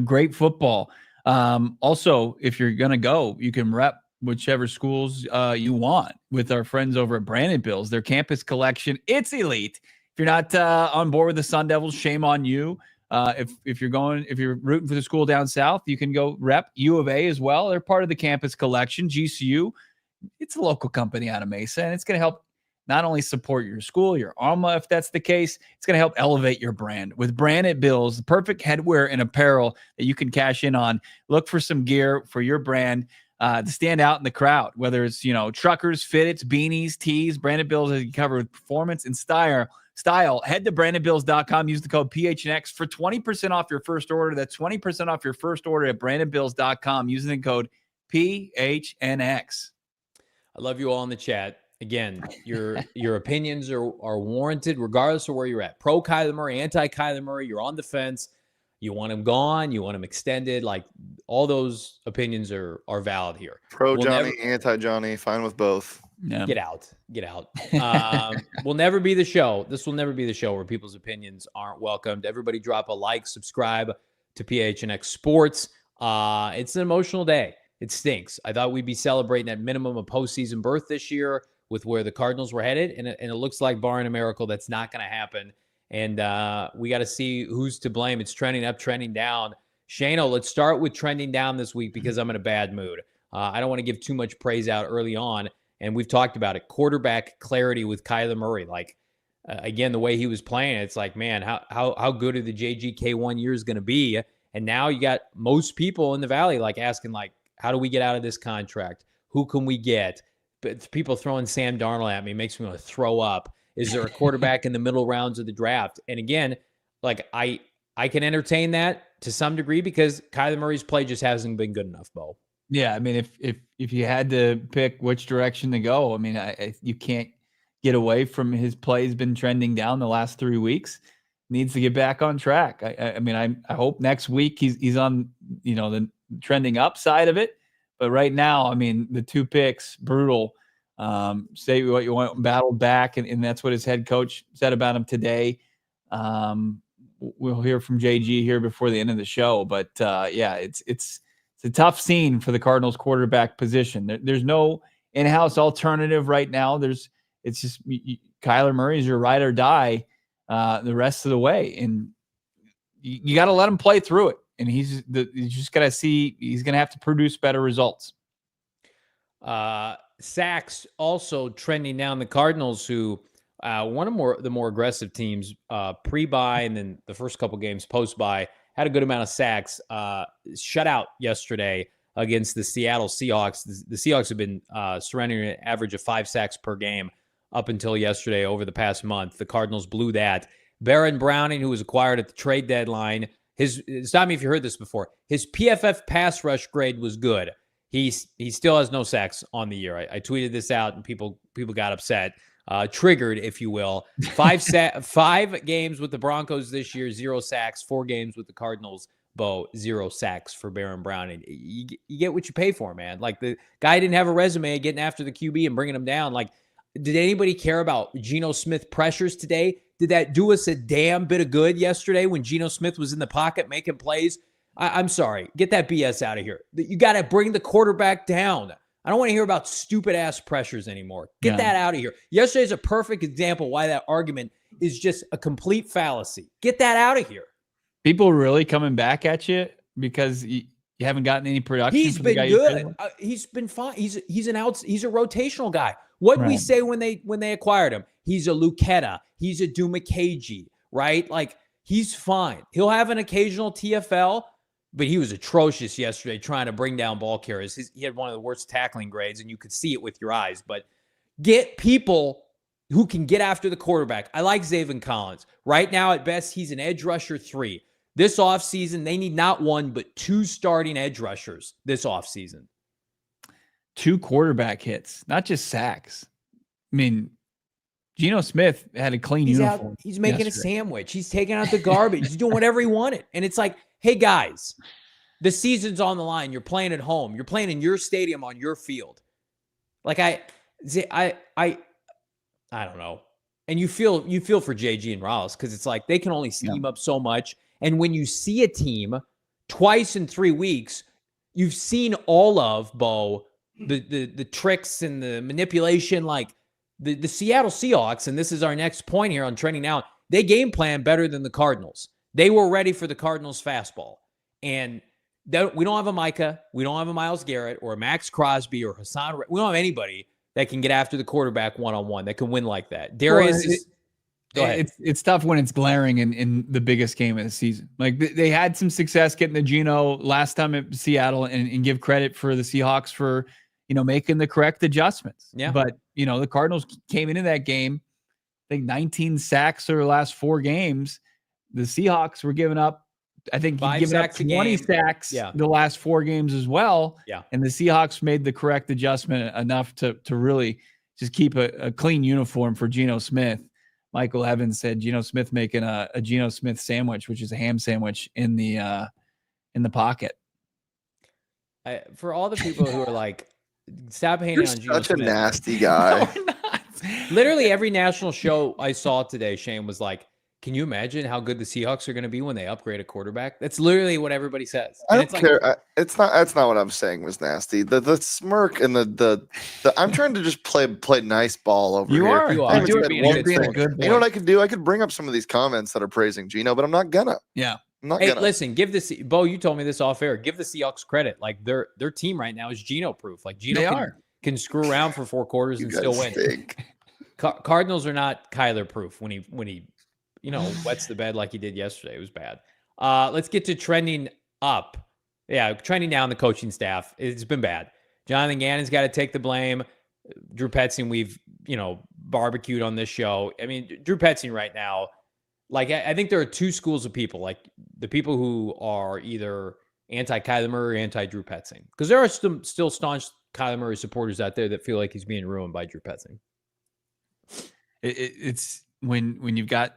great football. Also, if you're going to go, you can rep whichever schools you want with our friends over at Brandon Bills. Their campus collection, it's elite. If you're not on board with the Sun Devils, shame on you. If you're rooting for the school down south, you can go rep U of A as well. They're part of the campus collection. GCU, it's a local company out of Mesa, and it's going to help not only support your school, your alma, if that's the case, it's going to help elevate your brand. With Branded Bills, the perfect headwear and apparel that you can cash in on. Look for some gear for your brand to stand out in the crowd, whether it's, truckers, fitteds, beanies, tees. Branded Bills has you covered with performance and style. Head to brandedbills.com. Use the code PHNX for 20% off your first order. That's 20% off your first order at brandedbills.com using the code PHNX. I love you all in the chat. Again, your opinions are warranted regardless of where you're at. Pro Kyler Murray, anti Kyler Murray, you're on the fence. You want him gone, you want him extended. Like, all those opinions are valid here. Pro Johnny, anti Johnny, fine with both. Yeah. Get out. Will never be the show. This will never be the show where people's opinions aren't welcomed. Everybody drop a like, subscribe to PHNX Sports. It's an emotional day. It stinks. I thought we'd be celebrating at minimum a postseason berth this year with where the Cardinals were headed, and it looks like, barring a miracle, that's not going to happen. And we got to see who's to blame. It's trending up, trending down. Shano, let's start with trending down this week because I'm in a bad mood. I don't want to give too much praise out early on, and we've talked about it. Quarterback clarity with Kyler Murray. Like, again, the way he was playing, it's like, man, how good are the JGK1 years going to be? And now you got most people in the Valley like asking, like, how do we get out of this contract? Who can we get? But people throwing Sam Darnold at me makes me want to throw up. Is there a quarterback in the middle rounds of the draft? And again, like I can entertain that to some degree because Kyler Murray's play just hasn't been good enough, Bo. Yeah, I mean, if you had to pick which direction to go, I mean, you can't get away from his play's been trending down the last 3 weeks. Needs to get back on track. I mean, I hope next week he's on, the trending up side of it. But right now, I mean, the 2 picks, brutal. Say what you want, battled back, and that's what his head coach said about him today. We'll hear from JG here before the end of the show. But yeah, it's a tough scene for the Cardinals quarterback position. There's no in-house alternative right now. It's just Kyler Murray's your ride or die the rest of the way, and you got to let him play through it. And you just got to see he's going to have to produce better results. Sacks also trending down. The Cardinals, who one of the more aggressive teams pre-bye and then the first couple games post-bye, had a good amount of sacks. Shutout yesterday against the Seattle Seahawks. The Seahawks have been surrendering an average of 5 sacks per game up until yesterday over the past month. The Cardinals blew that. Baron Browning, who was acquired at the trade deadline, stop me if you heard this before. His PFF pass rush grade was good. He still has no sacks on the year. I tweeted this out and people got upset, triggered, if you will. 5 games with the Broncos this year, 0 sacks. 4 games with the Cardinals, Bo, 0 sacks for Baron Browning. You get what you pay for, man. Like, the guy didn't have a resume getting after the QB and bringing him down. Like, did anybody care about Geno Smith pressures today? Did that do us a damn bit of good yesterday when Geno Smith was in the pocket making plays? I'm sorry. Get that BS out of here. You got to bring the quarterback down. I don't want to hear about stupid-ass pressures anymore. Get that out of here. Yesterday's a perfect example why that argument is just a complete fallacy. Get that out of here. People really coming back at you because you haven't gotten any production. He's been good. He's been fine. He's a rotational guy. What did we say when they acquired him? He's a Lucetta. He's a Dumakaji, right? Like, he's fine. He'll have an occasional TFL, but he was atrocious yesterday trying to bring down ball carriers. He had one of the worst tackling grades, and you could see it with your eyes. But get people who can get after the quarterback. I like Zaven Collins. Right now, at best, he's an edge rusher 3. This offseason, they need not 1, but 2 starting edge rushers this offseason. 2 quarterback hits, not just sacks. I mean, Geno Smith had a clean uniform. He's making a sandwich. He's taking out the garbage. He's doing whatever he wanted. And it's like, hey, guys, the season's on the line. You're playing at home. You're playing in your stadium on your field. Like, I don't know. And you feel for JG and Rollins because it's like they can only scheme up so much. And when you see a team twice in 3 weeks, you've seen all of, Bo, the tricks and the manipulation. Like, the Seattle Seahawks, and this is our next point here on trending now, they game plan better than the Cardinals. They were ready for the Cardinals fastball. And we don't have a Micah. We don't have a Myles Garrett or a Max Crosby or Hassan. We don't have anybody that can get after the quarterback one-on-one that can win like that. Darius is... Go ahead. It's tough when it's glaring in the biggest game of the season. Like, they had some success getting the Geno last time at Seattle, and give credit for the Seahawks for, making the correct adjustments. Yeah. But, the Cardinals came into that game, I think 19 sacks over the last 4 games. The Seahawks were giving up, I think, 20 sacks the last 4 games as well. Yeah. And the Seahawks made the correct adjustment enough to really just keep a clean uniform for Geno Smith. Michael Evans said Geno Smith making a Geno Smith sandwich, which is a ham sandwich in the pocket. For all the people who are like, Stop hating You're on Geno such a Smith. nasty guy. No, we're not. Literally every national show I saw today, Shane, was like, can you imagine how good the Seahawks are going to be when they upgrade a quarterback? That's literally what everybody says. I And don't care. It's not. That's not what I'm saying was nasty. The smirk and the I'm trying to just play nice ball over You here. are. You I are. haven't You're said being a one good being a thing. good boy. You know what I could do? I could bring up some of these comments that are praising Geno, but I'm not gonna. Yeah. I'm not Hey, gonna. listen, Bo, you told me this off air. Give the Seahawks credit. Like their team right now is Geno proof. Like Geno can screw around for 4 quarters You and guys still win. stink. Cardinals are not Kyler proof when he wets the bed like he did yesterday. It was bad. Let's get to trending up. Yeah, trending down the coaching staff. It's been bad. Jonathan Gannon's got to take the blame. Drew Petzing, we've barbecued on this show. I mean, Drew Petzing right now, like I think there are 2 schools of people. Like the people who are either anti-Kyler Murray or anti-Drew Petzing. Because there are still staunch Kyler Murray supporters out there that feel like he's being ruined by Drew Petzing. It's when you've got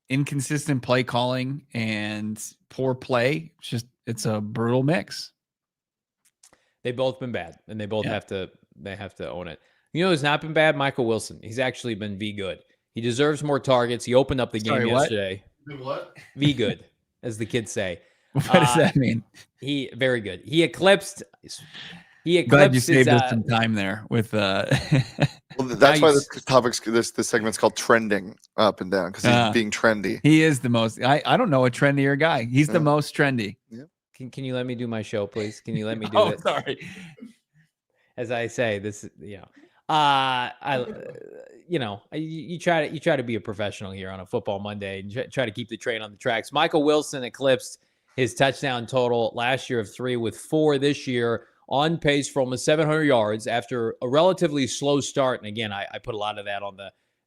inconsistent play calling and poor play. It's a brutal mix. They've both been bad, and they both have to own it. You know who's not been bad? Michael Wilson. He's actually been good. He deserves more targets. He opened up the game yesterday. What? Good, as the kids say. What does that mean? He very good. He eclipsed. Glad you saved us some time there with. Well, that's why this segment's called trending up and down because he's being trendy. He is the most. I don't know a trendier guy. He's the most trendy. Yeah. Can you let me do my show, please? Can you let me do it? Oh, sorry. As I say, this you try to be a professional here on a football Monday and try to keep the train on the tracks. Michael Wilson eclipsed his touchdown total last year of 3 with 4 this year, on pace for almost 700 yards after a relatively slow start. And again, I put a lot of that on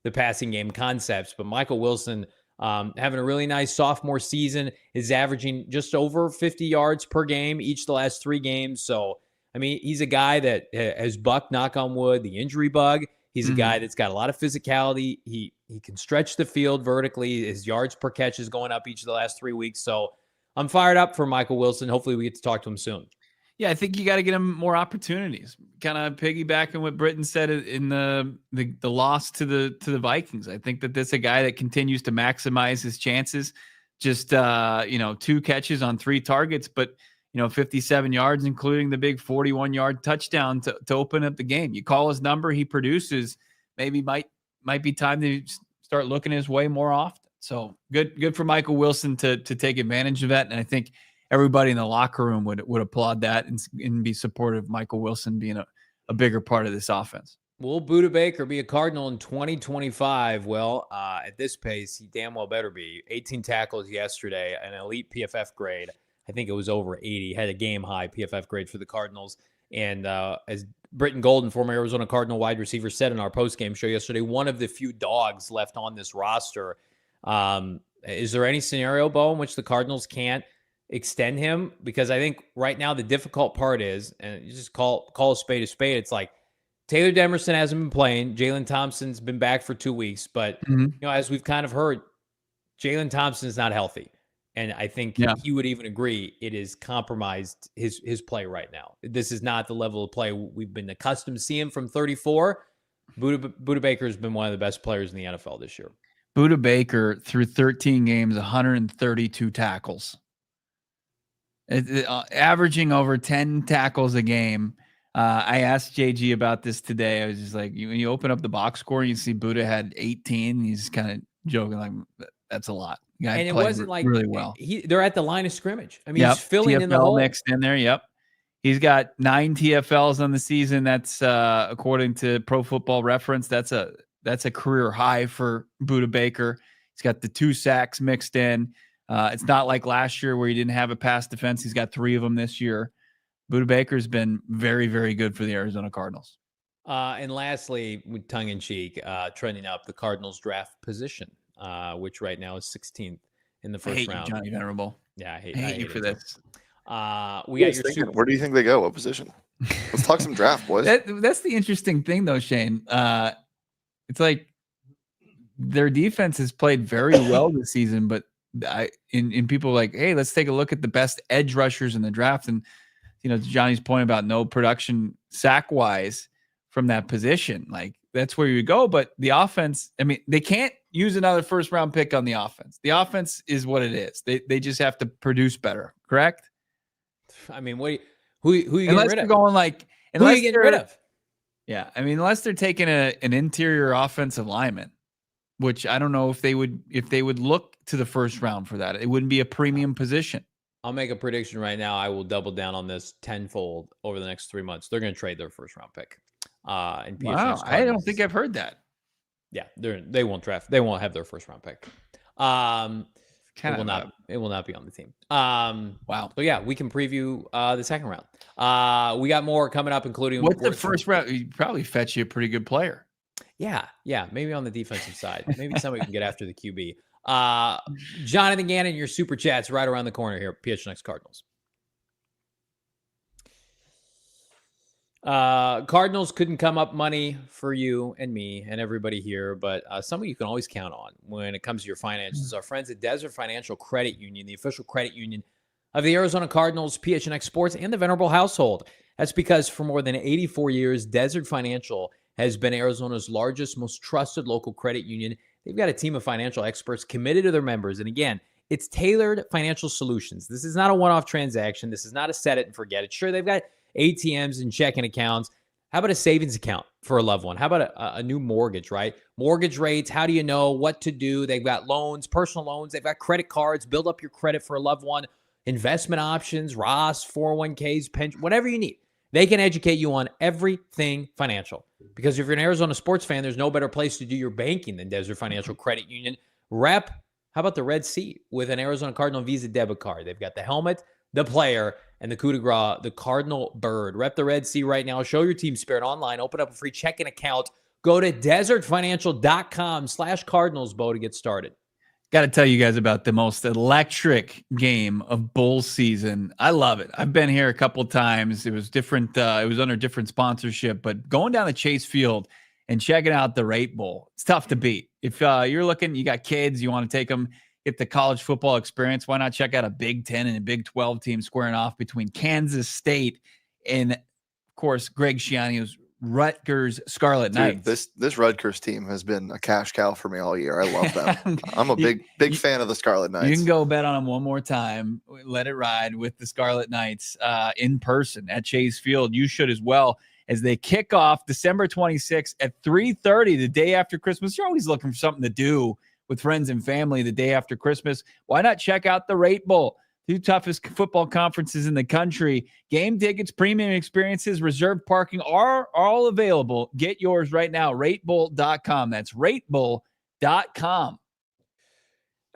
the passing game concepts, but Michael Wilson having a really nice sophomore season, is averaging just over 50 yards per game each of the last 3 games. So, I mean, he's a guy that has bucked, knock on wood, the injury bug. He's a guy that's got a lot of physicality. He can stretch the field vertically. His yards per catch is going up each of the last 3 weeks. So I'm fired up for Michael Wilson. Hopefully we get to talk to him soon. Yeah, I think you got to get him more opportunities. Kind of piggybacking what Britton said in the loss to the Vikings. I think that this is a guy that continues to maximize his chances. Just 2 catches on 3 targets, but 57 yards, including the big 41-yard touchdown to open up the game. You call his number, he produces. Maybe might be time to start looking his way more often. So good for Michael Wilson to take advantage of that, and I think everybody in the locker room would applaud that and be supportive of Michael Wilson being a bigger part of this offense. Will Budda Baker be a Cardinal in 2025? Well, at this pace, he damn well better be. 18 tackles yesterday, an elite PFF grade. I think it was over 80. Had a game-high PFF grade for the Cardinals. And as Britton Golden, former Arizona Cardinal wide receiver, said in our postgame show yesterday, one of the few dogs left on this roster. Is there any scenario, Bo, in which the Cardinals can't extend him? Because I think right now the difficult part is, and you just call a spade a spade, it's like Taylor Demerson hasn't been playing. Jalen Thompson's been back for 2 weeks. But, as we've kind of heard, Jalen Thompson's not healthy. And I think he would even agree it is compromised his play right now. This is not the level of play we've been accustomed to seeing from 34. Budda Baker has been one of the best players in the NFL this year. Budda Baker, through 13 games, 132 tackles. Averaging over 10 tackles a game. I asked JG about this today. I was just like, when you open up the box score, you see Budda had 18. He's kind of joking like, that's a lot. And it wasn't like really well. They're at the line of scrimmage. I mean, he's filling TFL in the hole. Mixed in there. Yep. He's got 9 TFLs on the season. That's according to Pro Football Reference. That's a career high for Budda Baker. He's got the 2 sacks mixed in. It's not like last year where he didn't have a pass defense. He's got 3 of them this year. Budda Baker's been very, very good for the Arizona Cardinals. And lastly, with tongue in cheek, trending up the Cardinals draft position, which right now is 16th in the first round. Johnny Venerable. Yeah, I hate you for this. We got your Where do you think they go? What position? Let's talk some draft, boys. That's the interesting thing, though, Shane. It's like their defense has played very well this season, but in people like, hey, let's take a look at the best edge rushers in the draft, and to Johnny's point about no production sack wise from that position, like that's where you go. But the offense, I mean, they can't use another first round pick on the offense. The offense is what it is. They just have to produce better. Correct? I mean, who are you getting unless rid they're of? going like, Who are you getting rid of? Yeah, I mean, unless they're taking an interior offensive lineman, which I don't know if they would look to the first round for that. It wouldn't be a premium position. I'll make a prediction right now. I will double down on this tenfold over the next 3 months. They're going to trade their first round pick. In PHNX Wow, I don't think I've heard that. Yeah, they won't draft. They won't have their first round pick. It will not be on the team. Wow. So yeah, we can preview the second round. We got more coming up, including what's the first round? You probably fetch you a pretty good player. Yeah, maybe on the defensive side. Maybe somebody can get after the QB. Jonathan Gannon, your super chats right around the corner here. PHNX Cardinals. Cardinals couldn't come up money for you and me and everybody here, but something you can always count on when it comes to your finances. Our friends at Desert Financial Credit Union, the official credit union of the Arizona Cardinals, PHNX Sports, and the Venerable household. That's because for more than 84 years, Desert Financial has been Arizona's largest, most trusted local credit union. They've got a team of financial experts committed to their members. And again, it's tailored financial solutions. This is not a one-off transaction. This is not a set it and forget it. Sure, they've got ATMs and checking accounts. How about a savings account for a loved one? How about a new mortgage, right? Mortgage rates, how do you know what to do? They've got loans, personal loans. They've got credit cards. Build up your credit for a loved one. Investment options, Roth, 401ks, pension, whatever you need. They can educate you on everything financial. Because if you're an Arizona sports fan, there's no better place to do your banking than Desert Financial Credit Union. How about the Red Sea with an Arizona Cardinal Visa debit card? They've got the helmet, the player, and the coup de grace, the Cardinal bird. Rep the Red Sea right now. Show your team spirit online. Open up a free checking account. Go to desertfinancial.com/Cardinals, Bo, to get started. Got to tell you guys about the most electric game of bowl season. I love it. I've been here a couple of times. It was different. It was under different sponsorship, but going down to Chase Field and checking out the Rate Bowl, it's tough to beat. If you're looking, you got kids, you want to take them, get the college football experience, why not check out a Big 10 and a Big 12 team squaring off between Kansas State and, of course, Greg Schiano's Rutgers Scarlet Knights. This Rutgers team has been a cash cow for me all year. I love them. I'm a big fan of the Scarlet Knights. You can go bet on them one more time. Let it ride with the Scarlet Knights in person at Chase Field. You should as well, as they kick off December 26th at 3:30, the day after Christmas. You're always looking for something to do with friends and family the day after Christmas. Why not check out the Rate Bowl? Two toughest football conferences in the country. Game tickets, premium experiences, reserved parking are all available. Get yours right now. Ratebowl.com. That's ratebowl.com.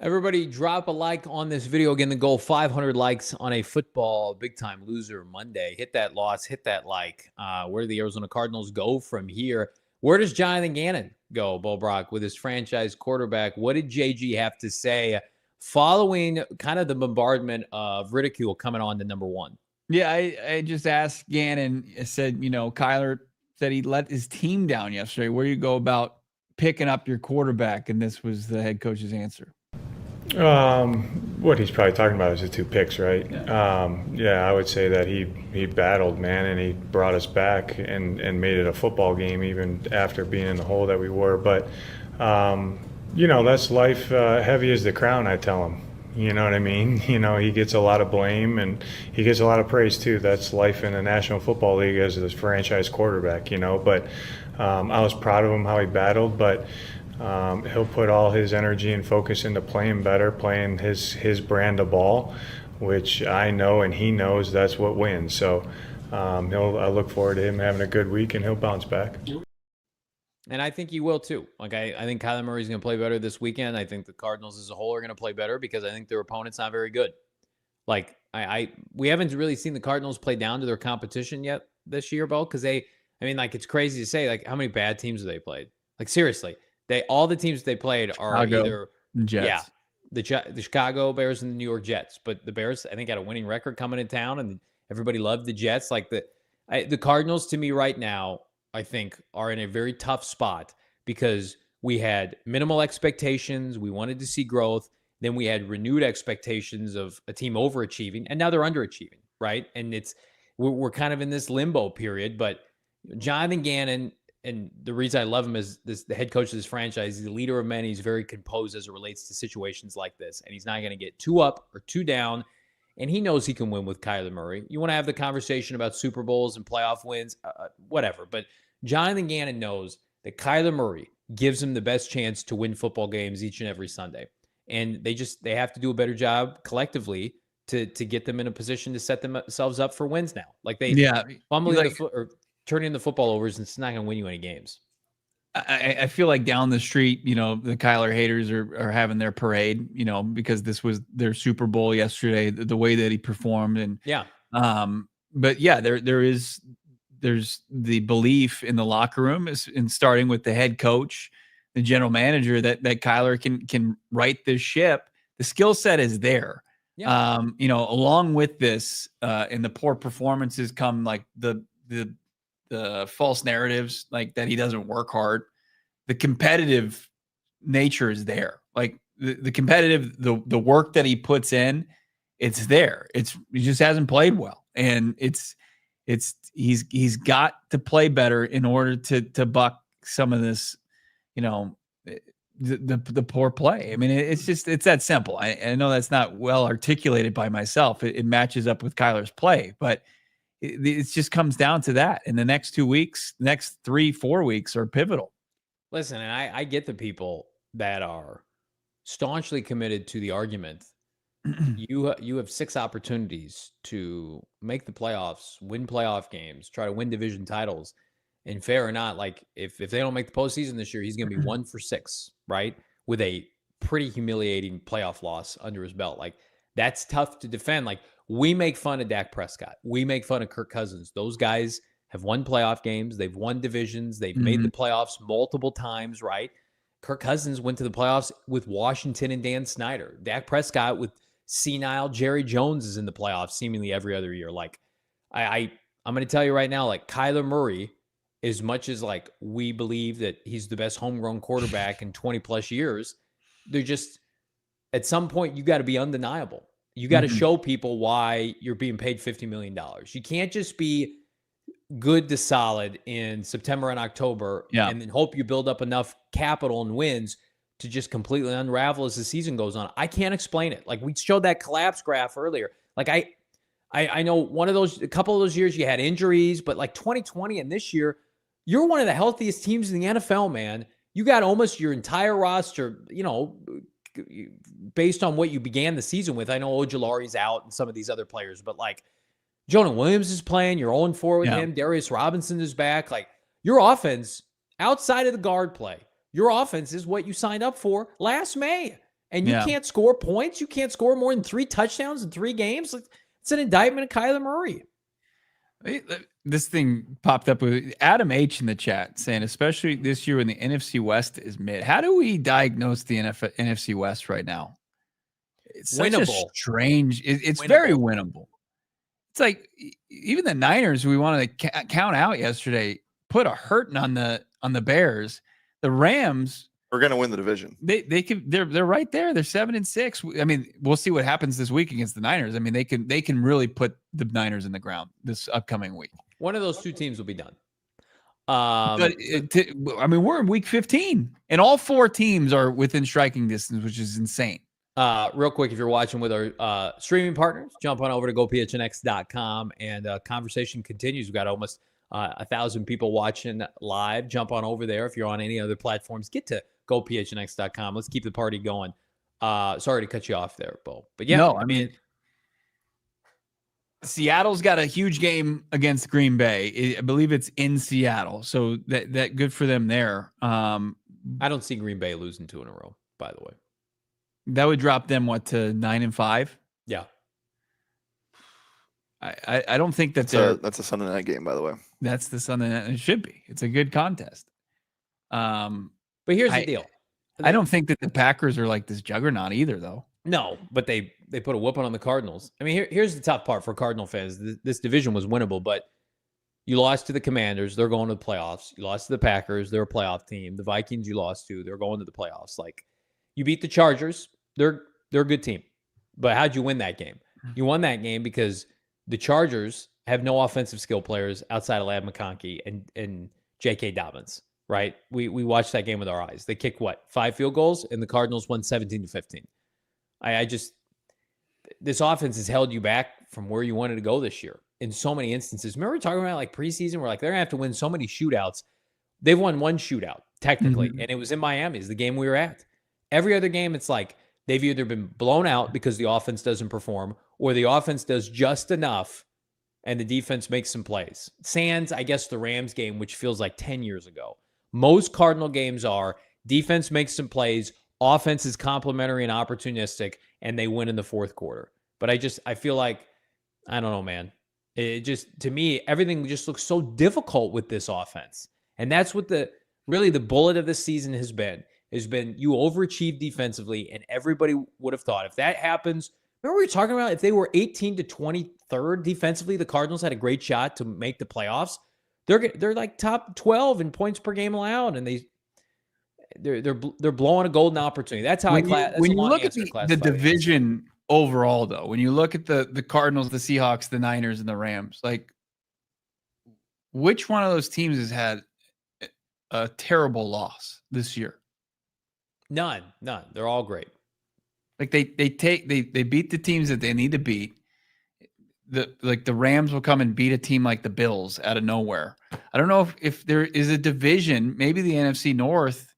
Everybody drop a like on this video. Again, the goal, 500 likes on a football big-time loser Monday. Hit that loss, hit that like. Where do the Arizona Cardinals go from here? Where does Jonathan Gannon go, Bo Brack, with his franchise quarterback? What did JG have to say following kind of the bombardment of ridicule coming on to number one? Yeah, I just asked Gannon. I said, Kyler said he let his team down yesterday. Where do you go about picking up your quarterback? And this was the head coach's answer. What he's probably talking about is the 2 picks, right? Yeah, I would say that he battled, man, and he brought us back and made it a football game even after being in the hole that we were. But, that's life. Heavy as the crown, I tell him. You know what I mean? He gets a lot of blame and he gets a lot of praise too. That's life in the National Football League as a franchise quarterback, But I was proud of him, how he battled, but he'll put all his energy and focus into playing better, playing his brand of ball, which I know and he knows that's what wins. So I look forward to him having a good week and he'll bounce back. And I think he will too. Like I think Kyler Murray's going to play better this weekend. I think the Cardinals as a whole are going to play better because I think their opponent's not very good. Like we haven't really seen the Cardinals play down to their competition yet this year, Bo, because it's crazy to say, like, how many bad teams have they played? Like, seriously, all the teams they played are either Jets. The Chicago Bears and the New York Jets. But the Bears, I think, had a winning record coming in town, and everybody loved the Jets. Like the Cardinals, to me right now, I think, are in a very tough spot because we had minimal expectations. We wanted to see growth. Then we had renewed expectations of a team overachieving, and now they're underachieving, right? And we're kind of in this limbo period. But Jonathan Gannon, and the reason I love him is the head coach of this franchise. He's the leader of men. He's very composed as it relates to situations like this, and he's not going to get too up or too down. And he knows he can win with Kyler Murray. You want to have the conversation about Super Bowls and playoff wins, whatever. But Jonathan Gannon knows that Kyler Murray gives him the best chance to win football games each and every Sunday. And they have to do a better job collectively to get them in a position to set themselves up for wins now. Like fumbling or turning the football over, it's not going to win you any games. I feel like down the street, the Kyler haters are having their parade, because this was their Super Bowl yesterday, the way that he performed. And but yeah, there's the belief in the locker room in starting with the head coach, the general manager, that Kyler can right this ship. The skill set is there. Yeah. Along with this, and the poor performances come like the false narratives, like that he doesn't work hard. The competitive nature is there. Like the competitive, the work that he puts in, it's there. He just hasn't played well. And he's got to play better in order to buck some of this, the poor play. I mean, it's that simple. I know that's not well articulated by myself. It matches up with Kyler's play, but it just comes down to that. And the next 2 weeks, next 3-4 weeks are pivotal. Listen, and I get the people that are staunchly committed to the argument. You have 6 opportunities to make the playoffs, win playoff games, try to win division titles. And fair or not, like if they don't make the postseason this year, he's going to be 1 for 6, right? With a pretty humiliating playoff loss under his belt. Like that's tough to defend. Like we make fun of Dak Prescott. We make fun of Kirk Cousins. Those guys have won playoff games. They've won divisions. They've made the playoffs multiple times, right? Kirk Cousins went to the playoffs with Washington and Dan Snyder. Dak Prescott with senile Jerry Jones is in the playoffs seemingly every other year. Like I'm going to tell you right now, like Kyler Murray, as much as like we believe that he's the best homegrown quarterback in 20 plus years, they're just at some point you got to be undeniable. You got to show people why you're being paid $50 million. You can't just be good to solid in September and October and then hope you build up enough capital and wins to just completely unravel as the season goes on. I can't explain it. Like we showed that collapse graph earlier. Like I know a couple of those years you had injuries, but like 2020 and this year, you're one of the healthiest teams in the NFL, man. You got almost your entire roster, based on what you began the season with. I know Ojulari's out and some of these other players, but like Jonah Williams is playing. You're 0-4 with him. Darius Robinson is back. Like your offense, outside of the guard play, your offense is what you signed up for last May. And you can't score points. You can't score more than 3 touchdowns in 3 games. It's an indictment of Kyler Murray. This thing popped up with Adam H in the chat saying, especially this year when the NFC West is mid. How do we diagnose the NFC West right now? It's such a strange. It's very winnable. It's like even the Niners, we wanted to count out yesterday, put a hurting on the Bears. The Rams, we're going to win the division. They're right there. They're 7-6. I mean, we'll see what happens this week against the Niners. I mean, they can really put the Niners in the ground this upcoming week. One of those 2 teams will be done. But we're in week 15, and all 4 teams are within striking distance, which is insane. Real quick, if you're watching with our streaming partners, jump on over to gophnx.com, and conversation continues. We've got almost 1,000 people watching live. Jump on over there. If you're on any other platforms, get to gophnx.com. Let's keep the party going. Sorry to cut you off there, Bo. But yeah, no, I mean, Seattle's got a huge game against Green Bay. I believe it's in Seattle, so that good for them there. I don't see Green Bay losing 2 in a row, by the way. That would drop them to 9-5. Yeah. I don't think that's a Sunday night game, by the way. That's the Sunday night. It should be. It's a good contest. But here's the deal. I don't think that the Packers are like this juggernaut either, though. No, but they put a whooping on the Cardinals. I mean, here's the tough part for Cardinal fans. This division was winnable, but you lost to the Commanders. They're going to the playoffs. You lost to the Packers. They're a playoff team. The Vikings you lost to. They're going to the playoffs. Like, you beat the Chargers. They're a good team. But how'd you win that game? You won that game because the Chargers have no offensive skill players outside of Ladd McConkey and J.K. Dobbins, right? We watched that game with our eyes. They kicked, 5 field goals, and the Cardinals won 17-15. This offense has held you back from where you wanted to go this year in so many instances. Remember we talking about like preseason? We're like, they're going to have to win so many shootouts. They've won one shootout, technically, and it was in Miami. It's the game we were at. Every other game, it's like they've either been blown out because the offense doesn't perform or the offense does just enough and the defense makes some plays. Sans, I guess, the Rams game, which feels like 10 years ago. Most Cardinal games are defense makes some plays, offense is complimentary and opportunistic, and they win in the fourth quarter. But I feel like, I don't know, man. It just, to me, everything just looks so difficult with this offense. And that's what the bullet of this season has been you overachieve defensively, and everybody would have thought if that happens, remember we were talking about if they were 18 to 23rd defensively, the Cardinals had a great shot to make the playoffs. They're like top 12 in points per game allowed, and they're blowing a golden opportunity. That's how when you look at the division overall, though, when you look at the Cardinals, the Seahawks, the Niners, and the Rams, like which one of those teams has had a terrible loss this year? None. They're all great. Like they beat the teams that they need to beat. The Rams will come and beat a team like the Bills out of nowhere. I don't know if there is a division, maybe the NFC North,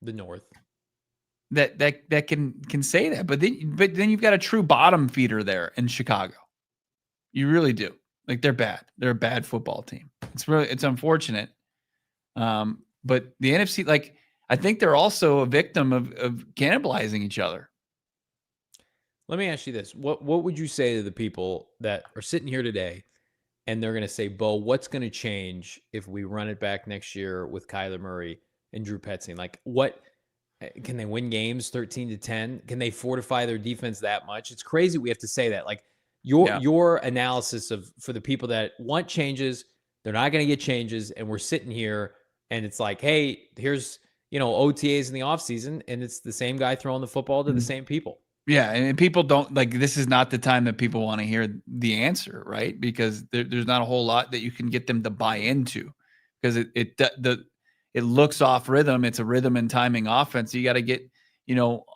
the North, that can say that. But then you've got a true bottom feeder there in Chicago. You really do. Like they're bad. They're a bad football team. It's unfortunate. But the NFC, like I think they're also a victim of cannibalizing each other. Let me ask you this. What would you say to the people that are sitting here today and they're going to say, Bo, what's going to change if we run it back next year with Kyler Murray and Drew Petzing? Like what can they win games 13-10? Can they fortify their defense that much? It's crazy we have to say that. Like your analysis for the people that want changes, they're not going to get changes, and we're sitting here and it's like, hey, here's OTAs in the offseason, and it's the same guy throwing the football to the same people. Yeah, and people don't like. This is not the time that people want to hear the answer, right? Because there's not a whole lot that you can get them to buy into, because it looks off rhythm. It's a rhythm and timing offense. You got to get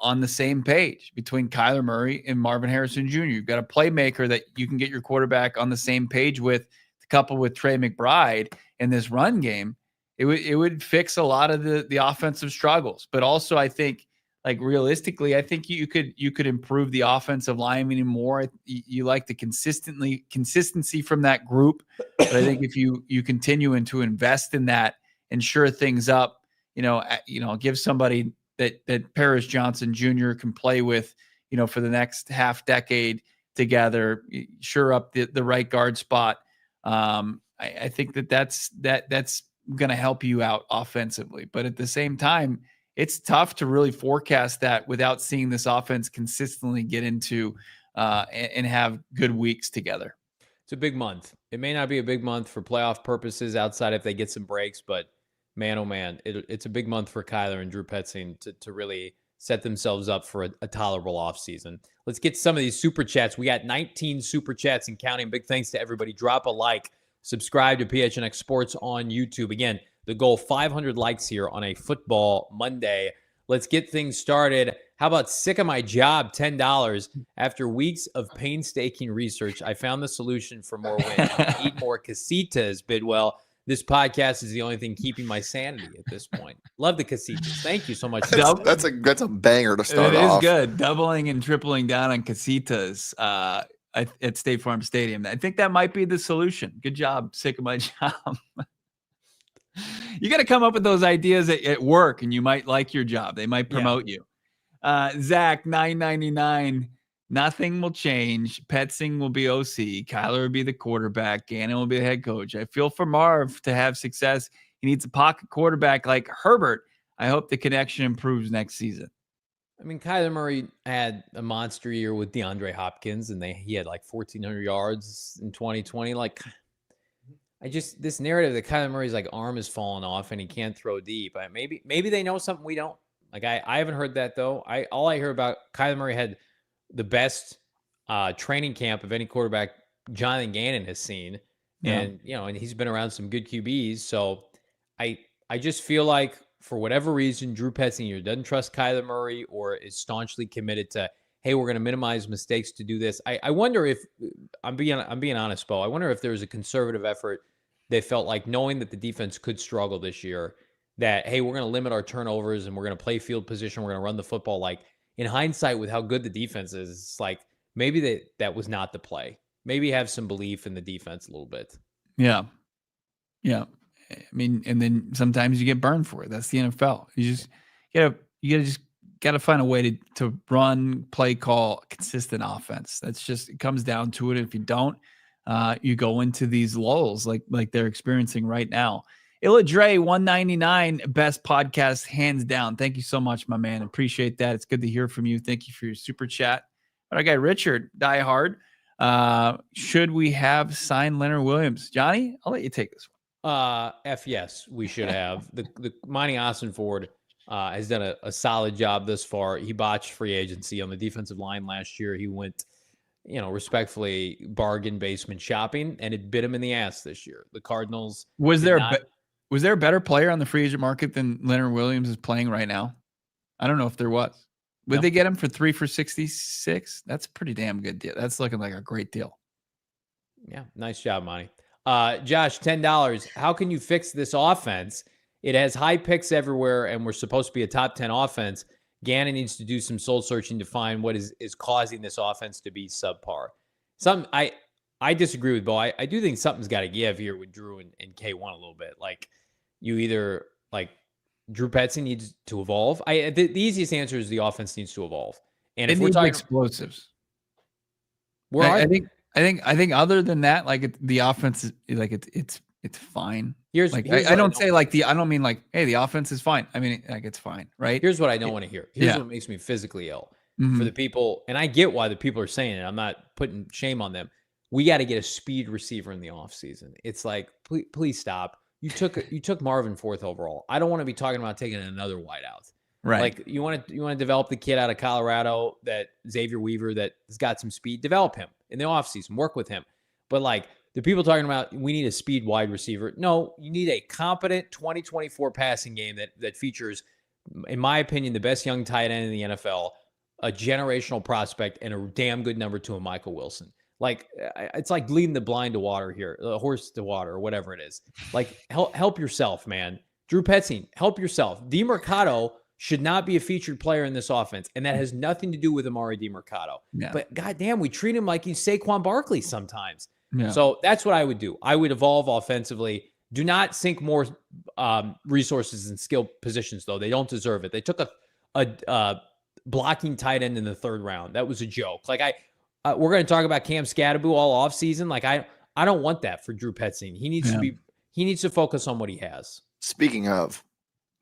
on the same page between Kyler Murray and Marvin Harrison Jr. You've got a playmaker that you can get your quarterback on the same page with, coupled with Trey McBride in this run game. It would fix a lot of the offensive struggles, but also I think, like realistically, I think you could improve the offensive line even more. You like the consistency from that group, but I think if you continue to invest in that and shore things up, give somebody that Paris Johnson Jr. can play with, for the next half decade together, shore up the right guard spot. I think that's going to help you out offensively, but at the same time, it's tough to really forecast that without seeing this offense consistently get into and have good weeks together. It's a big month. It may not be a big month for playoff purposes outside if they get some breaks, but man, oh man, it's a big month for Kyler and Drew Petzing to really set themselves up for a tolerable offseason. Let's get some of these super chats. We got 19 super chats and counting. Big thanks to everybody. Drop a like. Subscribe to PHNX Sports on YouTube. Again, the goal, 500 likes here on a football Monday. Let's get things started. How about sick of my job, $10. After weeks of painstaking research, I found the solution for more wins. Eat more casitas, Bidwell. This podcast is the only thing keeping my sanity at this point. Love the casitas. Thank you so much. That's a banger to start off. It is good. Doubling and tripling down on casitas at State Farm Stadium. I think that might be the solution. Good job. Sick of my job. You got to come up with those ideas at work, and you might like your job. They might promote you. Zach, $9.99. Nothing will change. Petzing will be OC. Kyler will be the quarterback. Gannon will be the head coach. I feel for Marv to have success. He needs a pocket quarterback like Herbert. I hope the connection improves next season. I mean, Kyler Murray had a monster year with DeAndre Hopkins, and he had like 1,400 yards in 2020. Like, this narrative that Kyler Murray's like arm is falling off and he can't throw deep. Maybe they know something we don't. Like, I haven't heard that though. All I hear about Kyler Murray had the best training camp of any quarterback Jonathan Gannon has seen. And, and he's been around some good QBs. So I just feel like for whatever reason, Drew Petzing either doesn't trust Kyler Murray or is staunchly committed to, hey, we're going to minimize mistakes to do this. I wonder if I'm being honest, Bo. I wonder if there was a conservative effort. They felt like knowing that the defense could struggle this year, that, hey, we're going to limit our turnovers and we're going to play field position. We're going to run the football. Like in hindsight, with how good the defense is, it's like maybe that was not the play. Maybe have some belief in the defense a little bit. Yeah. Yeah. I mean, and then sometimes you get burned for it. That's the NFL. You gotta find a way to run, play, call consistent offense. That's just, it comes down to it. If you don't, you go into these lulls like they're experiencing right now. Illa Dre 199 best podcast hands down. Thank you so much, my man. Appreciate that. It's good to hear from you. Thank you for your super chat. Our guy Richard, Die Hard. Should we have signed Leonard Williams? Johnny, I'll let you take this one. Yes, we should have. The Monty Ossenford has done a solid job thus far. He botched free agency on the defensive line last year. He went, respectfully bargain basement shopping, and it bit him in the ass this year. The Cardinals was there a better player on the free agent market than Leonard Williams is playing right now? I don't know if there was. Would they get him for 3 for $66? That's a pretty damn good deal. That's looking like a great deal. Yeah, nice job, Monty. Josh, $10. How can you fix this offense? It has high picks everywhere, and we're supposed to be a top 10 offense. Gannon needs to do some soul searching to find what is causing this offense to be subpar. I disagree with Bo. I do think something's got to give here with Drew and K1 a little bit. Like, you either Drew Petzing needs to evolve. The easiest answer is the offense needs to evolve. And if we're talking explosives, I think other than that, the offense is it's fine. Here's I don't mean hey, the offense is fine. I mean, it's fine, right? Here's what I don't want to hear. Here's what makes me physically ill for the people, and I get why the people are saying it. I'm not putting shame on them. We got to get a speed receiver in the offseason. It's like, please stop. You took Marvin 4th overall. I don't want to be talking about taking another wideout. Right. Like you want to develop the kid out of Colorado, that Xavier Weaver, that has got some speed. Develop him in the offseason. Work with him. But the people talking about we need a speed wide receiver. No, you need a competent 2024 passing game that features, in my opinion, the best young tight end in the NFL, a generational prospect, and a damn good number 2 in Michael Wilson. It's like leading the blind to water here, the horse to water, or whatever it is. Help yourself, man. Drew Petzing, help yourself. DeMercado should not be a featured player in this offense, and that has nothing to do with Amari DeMercado. Yeah. But goddamn, we treat him like he's Saquon Barkley sometimes. Yeah. So that's what I would do. I would evolve offensively. Do not sink more resources in skill positions, though. They don't deserve it. They took a blocking tight end in the 3rd round. That was a joke. We're going to talk about Cam Scatterbu all offseason. I don't want that for Drew Petzing. He needs to focus on what he has. Speaking of,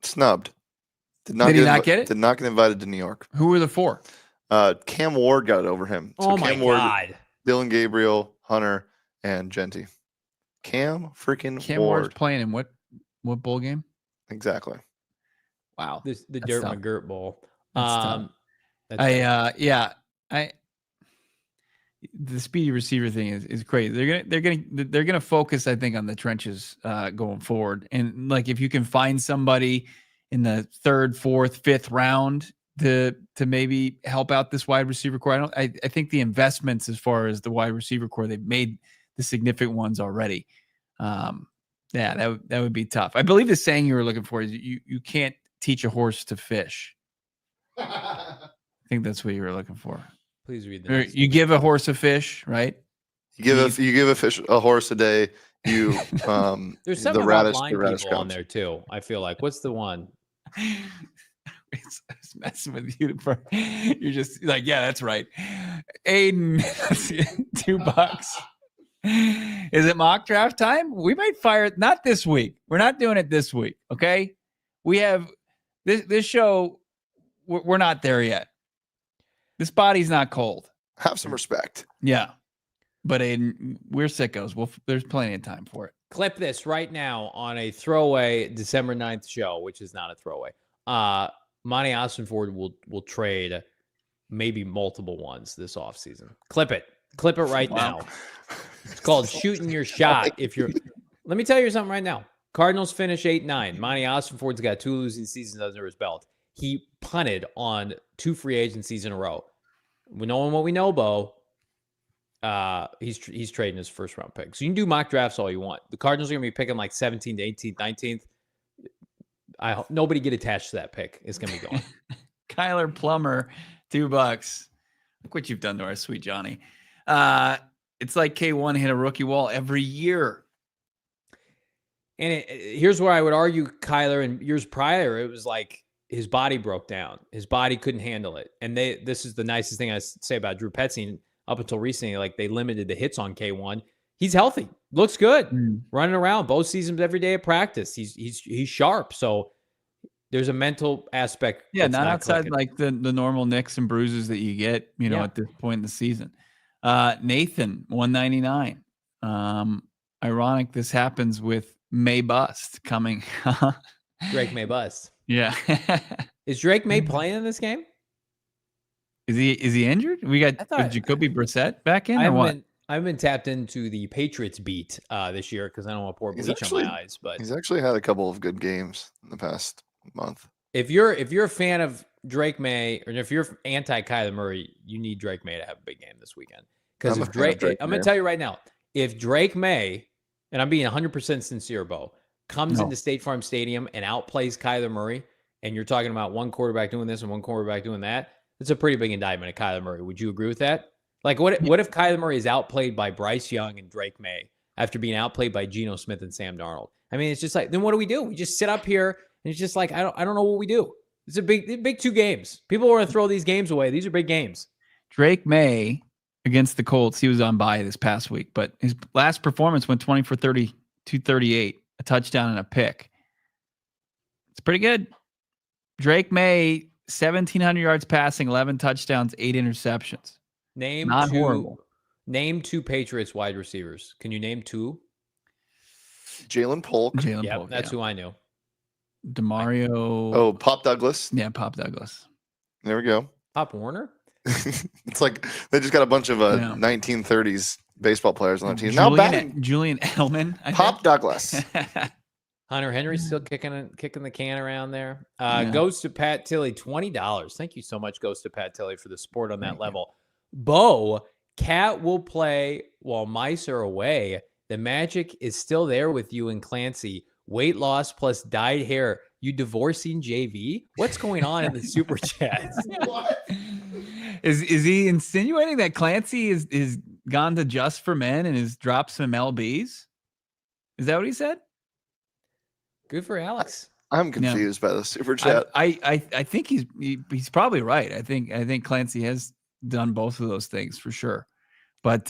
snubbed. Did he not get it? Did not get invited to New York. Who were the 4? Cam Ward got it over him. So Cam Ward, God. Dylan Gabriel, Hunter, and Genty. Cam Ward's playing in what bowl game? Exactly. Wow. The Dirt McGirt Bowl. The speedy receiver thing is crazy. They're gonna focus, I think, on the trenches going forward. And if you can find somebody in the 3rd, 4th, 5th round to maybe help out this wide receiver core, I think the investments as far as the wide receiver core, they've made the significant ones already. That would be tough. I believe the saying you were looking for is you can't teach a horse to fish. I think that's what you were looking for. Please read that. You give a horse a fish, right? You give a horse a day. You there's something about blind people on there too. I feel like, what's the one? It's messing with you. You're just yeah, that's right. Aiden, $2. Is it mock draft time? We might fire it. Not this week. We're not doing it this week. Okay. We have this show. We're not there yet. This body's not cold. Have some respect. Yeah. But Aiden, we're sickos. There's plenty of time for it. Clip this right now on a throwaway December 9th show, which is not a throwaway. Monty Ossenford will trade maybe multiple ones this offseason. Clip it right now. It's called shooting your shot. Let me tell you something right now. Cardinals finish 8-9. Monty Ossenford's got 2 losing seasons under his belt. He punted on 2 free agencies in a row. Knowing what we know, Bo, he's trading his first round pick. So you can do mock drafts all you want. The Cardinals are going to be picking like 17th, 18th, 19th. I hope nobody get attached to that pick. It's going to be gone. Kyler Plummer, $2. Look what you've done to our sweet Johnny. It's like K1 hit a rookie wall every year. And here's where I would argue Kyler, and years prior, it was like his body broke down. His body couldn't handle it. And this is the nicest thing I say about Drew Petzing. Up until recently, like they limited the hits on K1. He's healthy, looks good, running around both seasons every day at practice. He's sharp. So there's a mental aspect. Yeah, not outside like the normal nicks and bruises that you get, at this point in the season. Nathan, 199. Ironic this happens with May Bust coming. Drake May Bust. Yeah. Is Drake May playing in this game? Is he injured? We got Jacoby Brissett back in, or what? I've been tapped into the Patriots beat this year because I don't want to pour bleach on my eyes. But he's actually had a couple of good games in the past month. If you're a fan of Drake May, or if you're anti Kyler Murray, you need Drake May to have a big game this weekend. Because if Drake, I'm going to tell you right now, if Drake May, and I'm being 100% sincere, Bo, comes into State Farm Stadium and outplays Kyler Murray, and you're talking about one quarterback doing this and one quarterback doing that, it's a pretty big indictment of Kyler Murray. Would you agree with that? Like, what if Kyler Murray is outplayed by Bryce Young and Drake May after being outplayed by Geno Smith and Sam Darnold? I mean, it's just like, then what do? We just sit up here, and it's just like, I don't know what we do. It's a big 2 games. People want to throw these games away. These are big games. Drake May against the Colts, he was on bye this past week, but his last performance went 20 for 30, 238, a touchdown and a pick. It's pretty good. Drake May, 1,700 yards passing, 11 touchdowns, 8 interceptions. Not horrible. Name 2 Patriots wide receivers. Can you name 2? Jalen Polk. That's who I knew. Demario. Oh, Pop Douglas. Yeah, Pop Douglas. There we go. Pop Warner. It's like they just got a bunch of 1930s baseball players on their team. Julian Edelman. Pop Douglas. Hunter Henry's still kicking the can around there. Goes to Pat Tilley, $20. Thank you so much, Goes to Pat Tilley, for the support on that level. Bo, Cat will play while mice are away. The magic is still there with you and Clancy. Weight loss plus dyed hair. You divorcing JV? What's going on in the super chats? Is he insinuating that Clancy is gone to Just for Men and has dropped some LBs? Is that what he said? Good for Alex. I'm confused by the super chat. I think he's probably right. I think Clancy has done both of those things for sure. But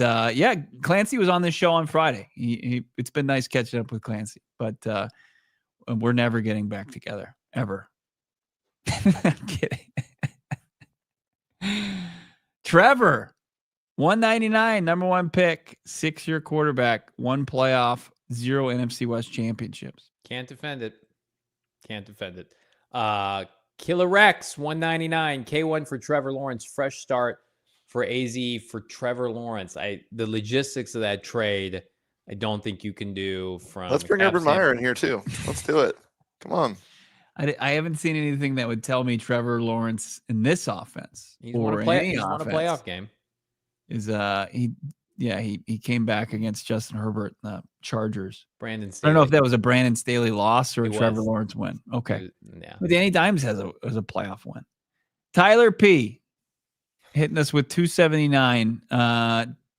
Clancy was on this show on Friday. It's been nice catching up with Clancy, but we're never getting back together ever. I'm kidding. Trevor, 199, number 1 pick, 6-year quarterback, 1 playoff, 0 NFC West championships. Can't defend it. Killer Rex, 199, K1 for Trevor Lawrence, fresh start for AZ for Trevor Lawrence. The logistics of that trade, I don't think you can do from. Let's bring Urban Meyer in here too. Let's do it. Come on. I haven't seen anything that would tell me Trevor Lawrence in this offense he's won a playoff game. He came back against Justin Herbert, the Chargers. Brandon I Staley. don't know if that was a Brandon Staley loss or a Trevor Lawrence win. Okay. But Danny Dimes has a playoff win. Tyler P. hitting us with 279.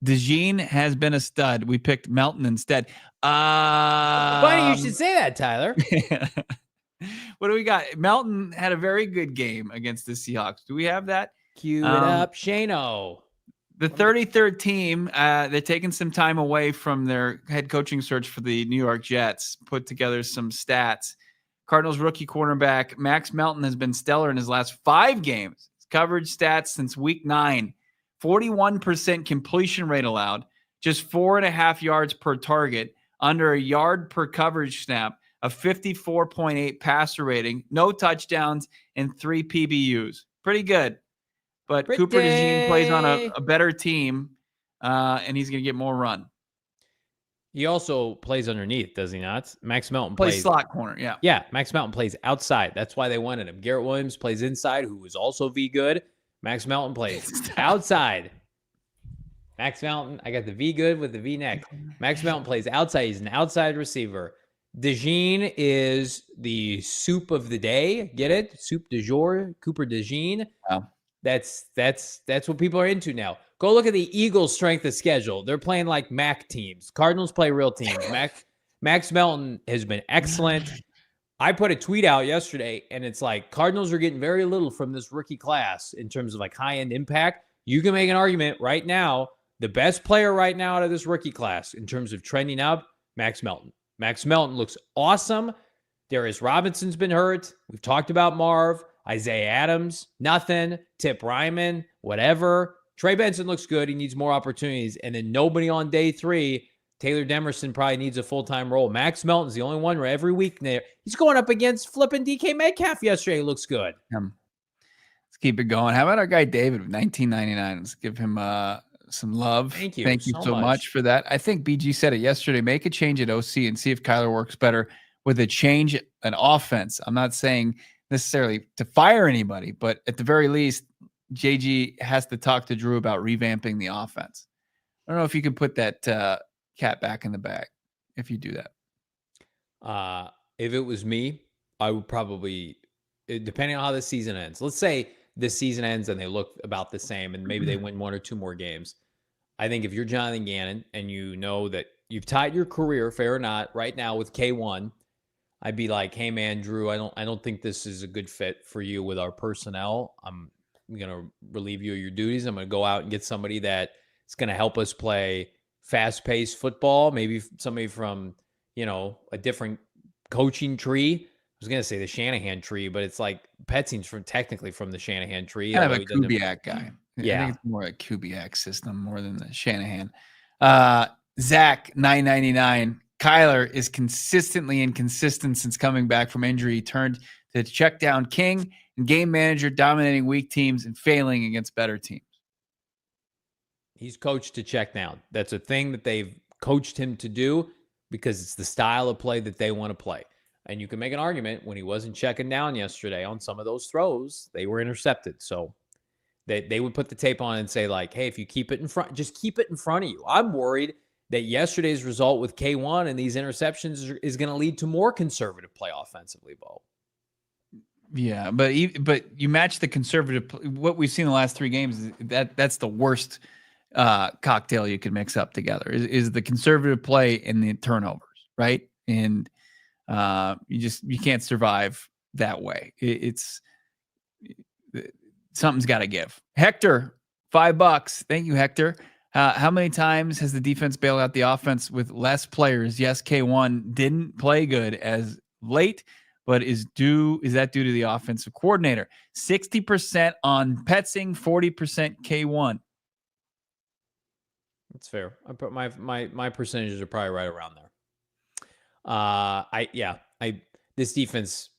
DeJean has been a stud. We picked Melton instead. Funny you should say that, Tyler. What do we got? Melton had a very good game against the Seahawks. Do we have that? Cue it up, Shano. The 33rd team, they're taking some time away from their head coaching search for the New York Jets, put together some stats. Cardinals rookie cornerback Max Melton has been stellar in his last 5 games. His coverage stats since week 9, 41% completion rate allowed, just 4.5 yards per target, under a yard per coverage snap, a 54.8 passer rating, no touchdowns, and 3 PBUs. Pretty good. But Cooper DeJean plays on a better team, and he's going to get more run. He also plays underneath, does he not? Max Melton Plays slot corner, yeah. Yeah, Max Melton plays outside. That's why they wanted him. Garrett Williams plays inside, who is also V good. Max Melton plays outside. Max Melton, I got the V good with the V neck. Max Melton plays outside. He's an outside receiver. DeJean is the soup of the day. Get it? Soup du jour, Cooper DeJean. Wow. That's what people are into now. Go look at the Eagles' strength of schedule. They're playing like MAC teams. Cardinals play real teams. Max Melton has been excellent. I put a tweet out yesterday, and it's like Cardinals are getting very little from this rookie class in terms of like high-end impact. You can make an argument right now. The best player right now out of this rookie class in terms of trending up, Max Melton. Max Melton looks awesome. Darius Robinson's been hurt. We've talked about Marv. Isaiah Adams, nothing. Tip Ryman, whatever. Trey Benson looks good. He needs more opportunities. And then nobody on day 3. Taylor Demerson probably needs a full-time role. Max Melton's the only one where every week there. He's going up against flipping DK Metcalf yesterday. He looks good. Let's keep it going. How about our guy David with 1999? Let's give him some love. Thank you. Thank you so much for that. I think BG said it yesterday. Make a change at OC and see if Kyler works better with a change an offense. I'm not saying necessarily to fire anybody, but at the very least, JG has to talk to Drew about revamping the offense. I don't know if you can put that cat back in the bag if you do that. If it was me, I would probably, depending on how the season ends. Let's say this season ends and they look about the same and maybe they win 1 or 2 more games. I think if you're Jonathan Gannon and you know that you've tied your career, fair or not, right now with K1, I'd be like, hey man, Drew, I don't think this is a good fit for you with our personnel. I'm going to relieve you of your duties. I'm going to go out and get somebody that is going to help us play fast-paced football, maybe somebody from, a different coaching tree. I was going to say the Shanahan tree, but it's like Petzing's technically from the Shanahan tree. Kind of a Kubiak guy. Yeah. I think it's more a Kubiak system more than the Shanahan. Zach, 999. Kyler is consistently inconsistent since coming back from injury. He turned to check down king and game manager, dominating weak teams and failing against better teams. He's coached to check down. That's a thing that they've coached him to do because it's the style of play that they want to play. And you can make an argument when he wasn't checking down yesterday on some of those throws, they were intercepted. So they would put the tape on and say like, hey, if you keep it in front, just keep it in front of you. I'm worried that yesterday's result with K1 and these interceptions is going to lead to more conservative play offensively, Bo. Yeah, but you match the conservative, what we've seen in the last 3 games, that's the worst cocktail you can mix up together is the conservative play and the turnovers, right? And you can't survive that way. It's something's got to give. Hector, $5. Thank you, Hector. How many times has the defense bailed out the offense with less players? Yes, K1 didn't play good as late, but is that due to the offensive coordinator? 60% on Petzing, 40% K1. That's fair. I put my percentages are probably right around there. This defense,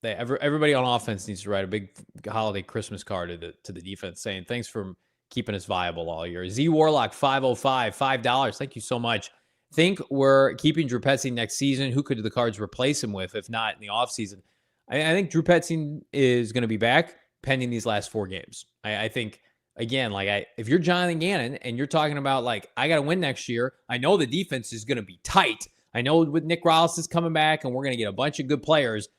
everybody on offense needs to write a big holiday Christmas card to the defense saying thanks for keeping us viable all year. Z Warlock 505, $5. Thank you so much. Think we're keeping Drew Petzing next season. Who could the Cards replace him with if not in the offseason? I think Drew Petzing is going to be back pending these last 4 games. I think, again, if you're Jonathan Gannon and you're talking about, I got to win next year, I know the defense is going to be tight. I know with Nick Rollis is coming back and we're going to get a bunch of good players.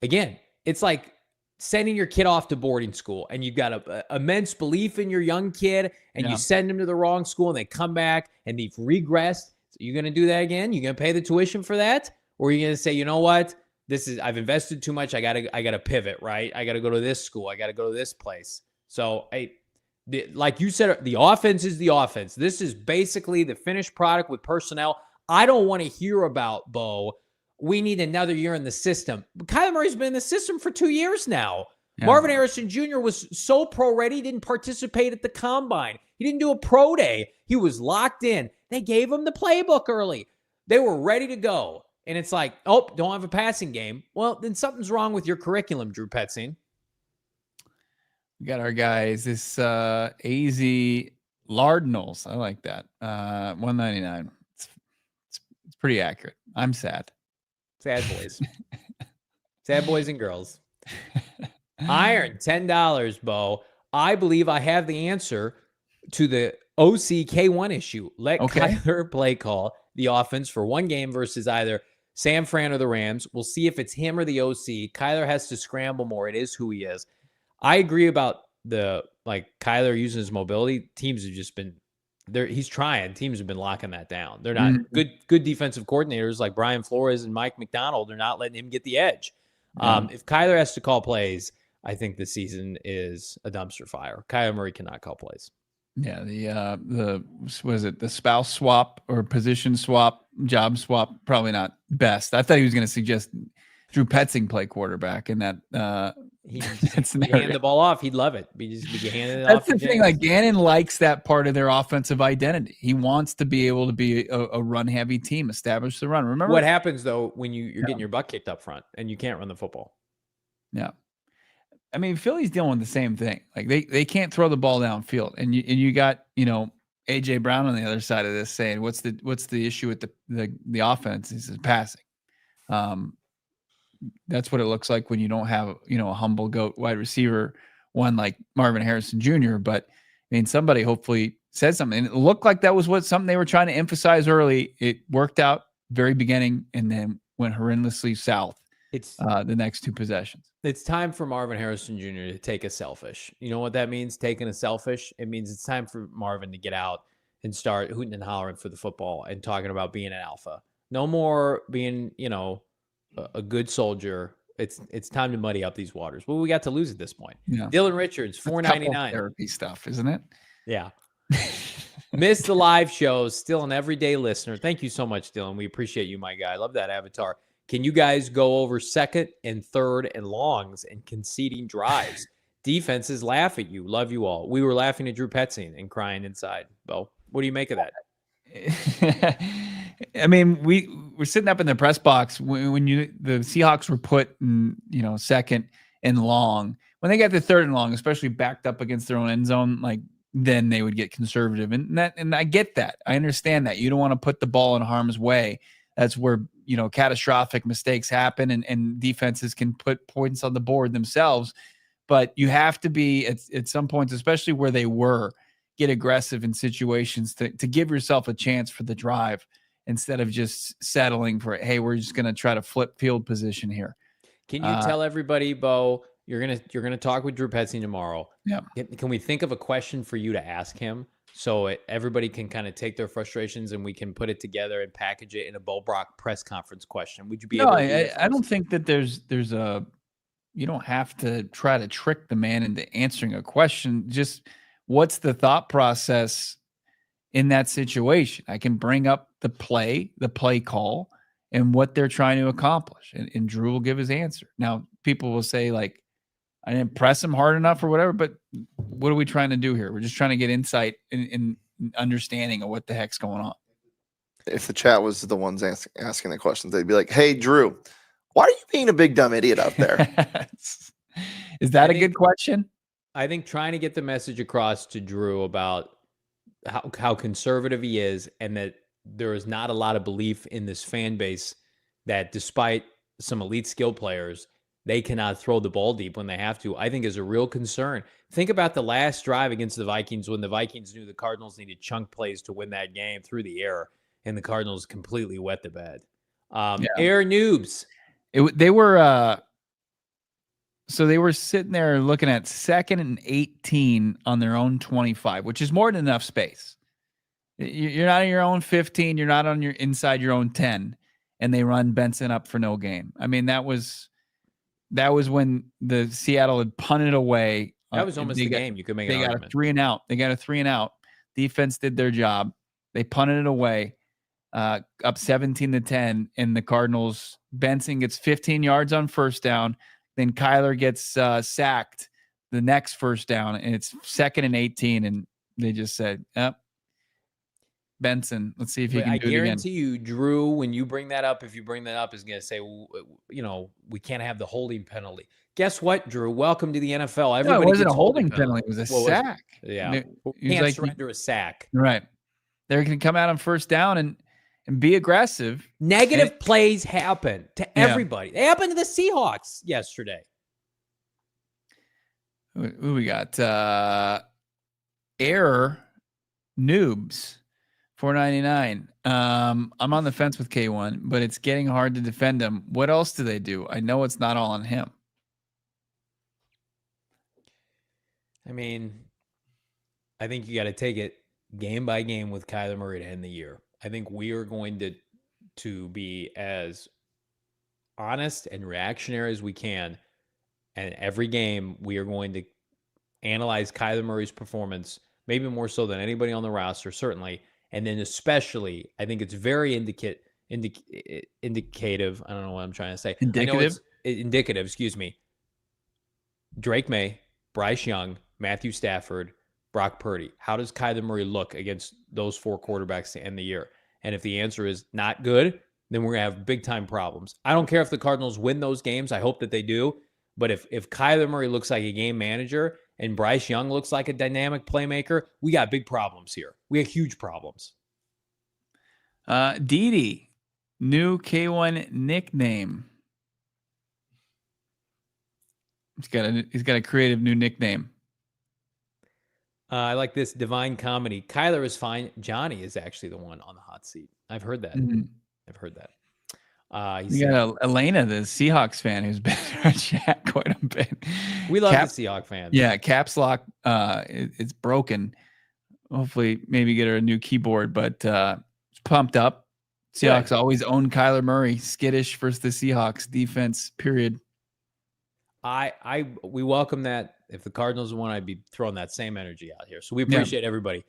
Again, it's like sending your kid off to boarding school and you've got a immense belief in your young kid and you send them to the wrong school and they come back and they've regressed. So you're going to do that again? You're going to pay the tuition for that? Or are you going to say, you know what? I've invested too much. I got to pivot, right? I got to go to this school. I got to go to this place. So like you said, the offense is the offense. This is basically the finished product with personnel. I don't want to hear about, Bo, we need another year in the system. Kyler Murray's been in the system for 2 years now. Yeah. Marvin Harrison Jr. was so pro-ready, he didn't participate at the combine. He didn't do a pro day. He was locked in. They gave him the playbook early. They were ready to go. And it's like, oh, don't have a passing game. Well, then something's wrong with your curriculum, Drew Petzing. We got our guys. This AZ Lardinals. I like that. $199. pretty accurate. I'm sad. Sad boys. Sad boys and girls. Iron, $10, Bo. I believe I have the answer to the OCK1 issue. Let Kyler play call the offense for one game versus either San Fran or the Rams. We'll see if it's him or the OC. Kyler has to scramble more. It is who he is. I agree about Kyler using his mobility. Teams have just been there. He's trying. Teams have been locking that down. They're not good defensive coordinators like Brian Flores and Mike McDonald. They're not letting him get the edge. If Kyler has to call plays, I think the season is a dumpster fire. Kyler Murray cannot call plays. Yeah, the spouse swap or position swap, job swap, probably not best. I thought he was going to suggest Drew Petzing play quarterback, and that he hand the ball off. He'd love it. That's the thing. Like Gannon likes that part of their offensive identity. He wants to be able to be a run-heavy team, establish the run. Remember what happens though when you're getting your butt kicked up front and you can't run the football. Yeah. I mean, Philly's dealing with the same thing. Like they can't throw the ball downfield, and you got AJ Brown on the other side of this saying, "What's the issue with the offense?" He says passing. That's what it looks like when you don't have a humble goat wide receiver, one like Marvin Harrison Jr. But I mean, somebody hopefully said something. And it looked like that was something they were trying to emphasize early. It worked out very beginning, and then went horrendously south. It's the next two possessions. It's time for Marvin Harrison Jr. to take a selfish. You know what that means, taking a selfish? It means it's time for Marvin to get out and start hooting and hollering for the football and talking about being an alpha. No more being, a good soldier. It's time to muddy up these waters. Well, we got to lose at this point. Yeah. Dylan Richards, $4.99. Therapy stuff, isn't it? Yeah. Missed the live shows. Still an everyday listener. Thank you so much, Dylan. We appreciate you, my guy. I love that avatar. Can you guys go over second and third and longs and conceding drives? Defenses laugh at you. Love you all. We were laughing at Drew Petzing and crying inside. Bo, what do you make of that? I mean, we're sitting up in the press box when the Seahawks were put in, second and long. When they got the third and long, especially backed up against their own end zone, then they would get conservative. And I get that. I understand that. You don't want to put the ball in harm's way. That's where, catastrophic mistakes happen and defenses can put points on the board themselves. But you have to be at some points, especially where they were, get aggressive in situations to give yourself a chance for the drive instead of just settling for, hey, we're just going to try to flip field position here. Can you tell everybody, Bo, you're gonna talk with Drew Petzing tomorrow. Yeah. Can we think of a question for you to ask him so everybody can kind of take their frustrations and we can put it together and package it in a Bo Brock press conference question? Would you be able to do that? I don't think that there's you don't have to try to trick the man into answering a question. Just what's the thought process in that situation? I can bring up the play call, and what they're trying to accomplish. And Drew will give his answer. Now, people will say, I didn't press him hard enough or whatever, but what are we trying to do here? We're just trying to get insight and understanding of what the heck's going on. If the chat was the ones asking the questions, they'd be like, hey, Drew, why are you being a big dumb idiot out there? Is that a good question? I think trying to get the message across to Drew about how conservative he is and that there is not a lot of belief in this fan base that despite some elite skill players, they cannot throw the ball deep when they have to, I think is a real concern. Think about the last drive against the Vikings when the Vikings knew the Cardinals needed chunk plays to win that game through the air, and the Cardinals completely wet the bed. Air noobs. They were sitting there looking at 2nd and 18 on their own 25, which is more than enough space. You're not in your own 15. You're not on inside your own 10, and they run Benson up for no gain. I mean, that was when the Seattle had punted away. That was almost the game. You could make an argument. They got a 3 and out. Defense did their job. They punted it away, up 17-10, and the Cardinals, Benson gets 15 yards on first down. Then Kyler gets sacked the next first down, and it's 2nd and 18, and they just said, yep. Benson, let's see if he can do it again. I guarantee you, Drew, when you bring that up, if you bring that up, is going to say, we can't have the holding penalty. Guess what, Drew? Welcome to the NFL. Everybody it wasn't a holding penalty. It was a sack. Yeah. You can't surrender a sack. Right. They're going to come out on first down, and and be aggressive. Negative plays happen to everybody. They happened to the Seahawks yesterday. Who we got? Air Noobs, $4.99. I'm on the fence with K1, but it's getting hard to defend him. What else do they do? I know it's not all on him. I mean, I think you got to take it game by game with Kyler Murray to end the year. I think we are going to be as honest and reactionary as we can. And every game, we are going to analyze Kyler Murray's performance, maybe more so than anybody on the roster, certainly. And then especially, I think it's very indicative. I don't know what I'm trying to say. Indicative, excuse me. Drake May, Bryce Young, Matthew Stafford, Brock Purdy. How does Kyler Murray look against those four quarterbacks to end the year? And if the answer is not good, then we're going to have big-time problems. I don't care if the Cardinals win those games. I hope that they do. But if Kyler Murray looks like a game manager and Bryce Young looks like a dynamic playmaker, we got big problems here. We have huge problems. Didi, new K1 nickname. He's got a creative new nickname. I like this Divine Comedy. Kyler is fine. Johnny is actually the one on the hot seat. I've heard that. Mm-hmm. I've heard that. You got Elena, the Seahawks fan, who's been in our chat quite a bit. We love the Seahawks fans. Yeah, caps lock. It's broken. Hopefully, maybe get her a new keyboard, but it's pumped up. Seahawks always own Kyler Murray. Skittish versus the Seahawks defense. Period. We welcome that. If the Cardinals won, I'd be throwing that same energy out here. So we appreciate everybody.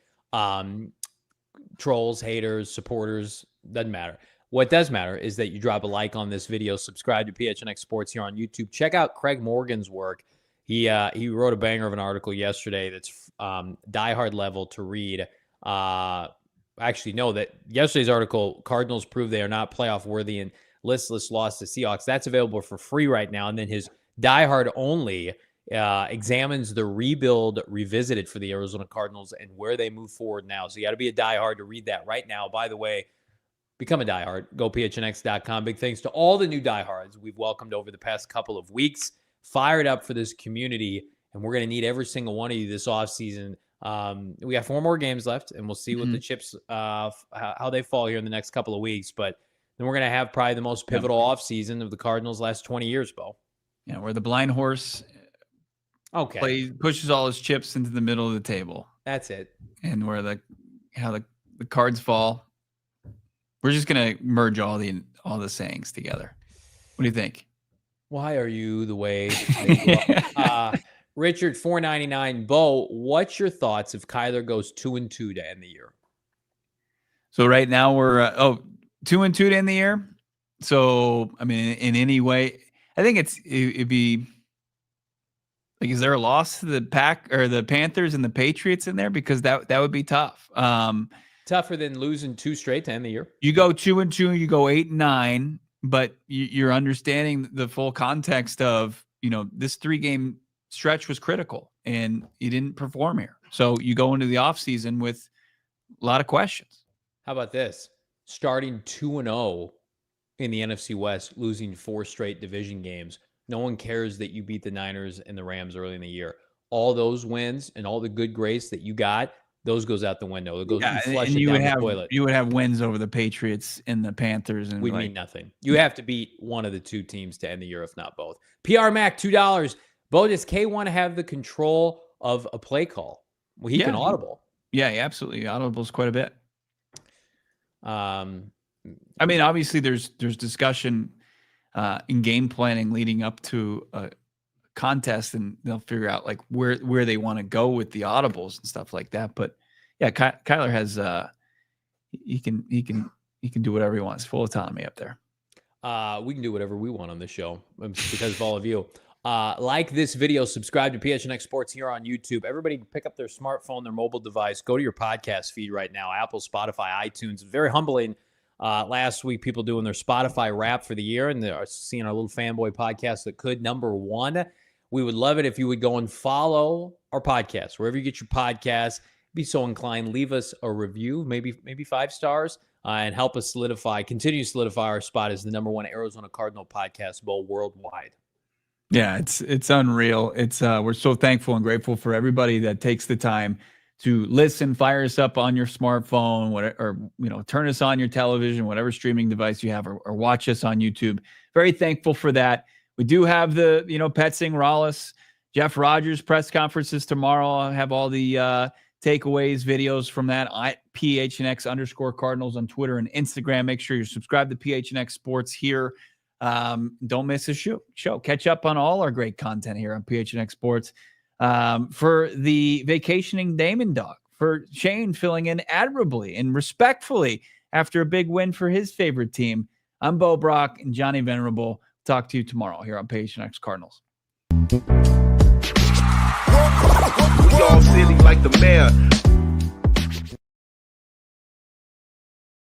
Trolls, haters, supporters, doesn't matter. What does matter is that you drop a like on this video, subscribe to PHNX Sports here on YouTube. Check out Craig Morgan's work. He wrote a banger of an article yesterday that's diehard level to read. Actually, no, that yesterday's article, Cardinals prove they are not playoff worthy and listless loss to Seahawks. That's available for free right now. And then his diehard only examines the rebuild revisited for the Arizona Cardinals and where they move forward now. So you got to be a diehard to read that right now. By the way, become a diehard. Go PHNX.com. Big thanks to all the new diehards we've welcomed over the past couple of weeks. Fired up for this community, and we're going to need every single one of you this offseason. We got 4 more games left, and we'll see what the chips, how they fall here in the next couple of weeks. But then we're going to have probably the most pivotal offseason of the Cardinals' last 20 years, Bo. Yeah, where the blind horse pushes all his chips into the middle of the table. That's it. And where how the cards fall. We're just gonna merge all the sayings together. What do you think? Why are you the way? Richard, $4.99. Bo, what's your thoughts if Kyler goes 2-2 to end the year? So right now we're 2-2 to end the year. So I mean, in any way, I think it'd be like, is there a loss to the Pack or the Panthers and the Patriots in there? Because that would be tough. Tougher than losing 2 straight to end the year. You go 2-2, you go 8-9, but you're understanding the full context of, this 3-game stretch was critical and you didn't perform here. So you go into the offseason with a lot of questions. How about this? Starting 2-0 in the NFC West, losing 4 straight division games. No one cares that you beat the Niners and the Rams early in the year. All those wins and all the good grace that you got, those goes out the window. It goes you would have toilet. You would have wins over the Patriots and the Panthers, and we'd mean nothing. You have to beat one of the 2 teams to end the year, if not both. PR Mac, $2. Bo, does K want to have the control of a play call? Well, he can audible. Yeah, absolutely. Audibles quite a bit. I mean, obviously, there's discussion in game planning leading up to a contest, and they'll figure out like where they want to go with the audibles and stuff like that. But yeah, Kyler has he can do whatever he wants. Full autonomy up there. We can do whatever we want on this show because of all of you. Like this video, subscribe to PHNX Sports here on YouTube. Everybody pick up their smartphone, their mobile device, go to your podcast feed right now, Apple, Spotify, iTunes. Very humbling. Last week, people doing their Spotify wrap for the year, and they're seeing our little fanboy podcast that could. Number 1, we would love it if you would go and follow our podcast wherever you get your podcasts. Be so inclined, leave us a review, maybe 5 stars. and help us continue to solidify our spot as the #1 Arizona Cardinal podcast worldwide. Yeah, it's unreal. It's we're so thankful and grateful for everybody that takes the time to listen, fire us up on your smartphone, or turn us on your television, whatever streaming device you have, or watch us on YouTube. Very thankful for that. We do have the Petzing, Rollis, Jeff Rogers press conferences tomorrow. I'll have all the takeaways, videos from that at PHNX_Cardinals on Twitter and Instagram. Make sure you're subscribed to PHNX Sports here. Don't miss a show. Catch up on all our great content here on PHNX Sports. For the vacationing Damon Dog, for Shane filling in admirably and respectfully after a big win for his favorite team. I'm Bo Brock and Johnny Venerable. Talk to you tomorrow here on PHNX Cardinals. We all silly like the mayor.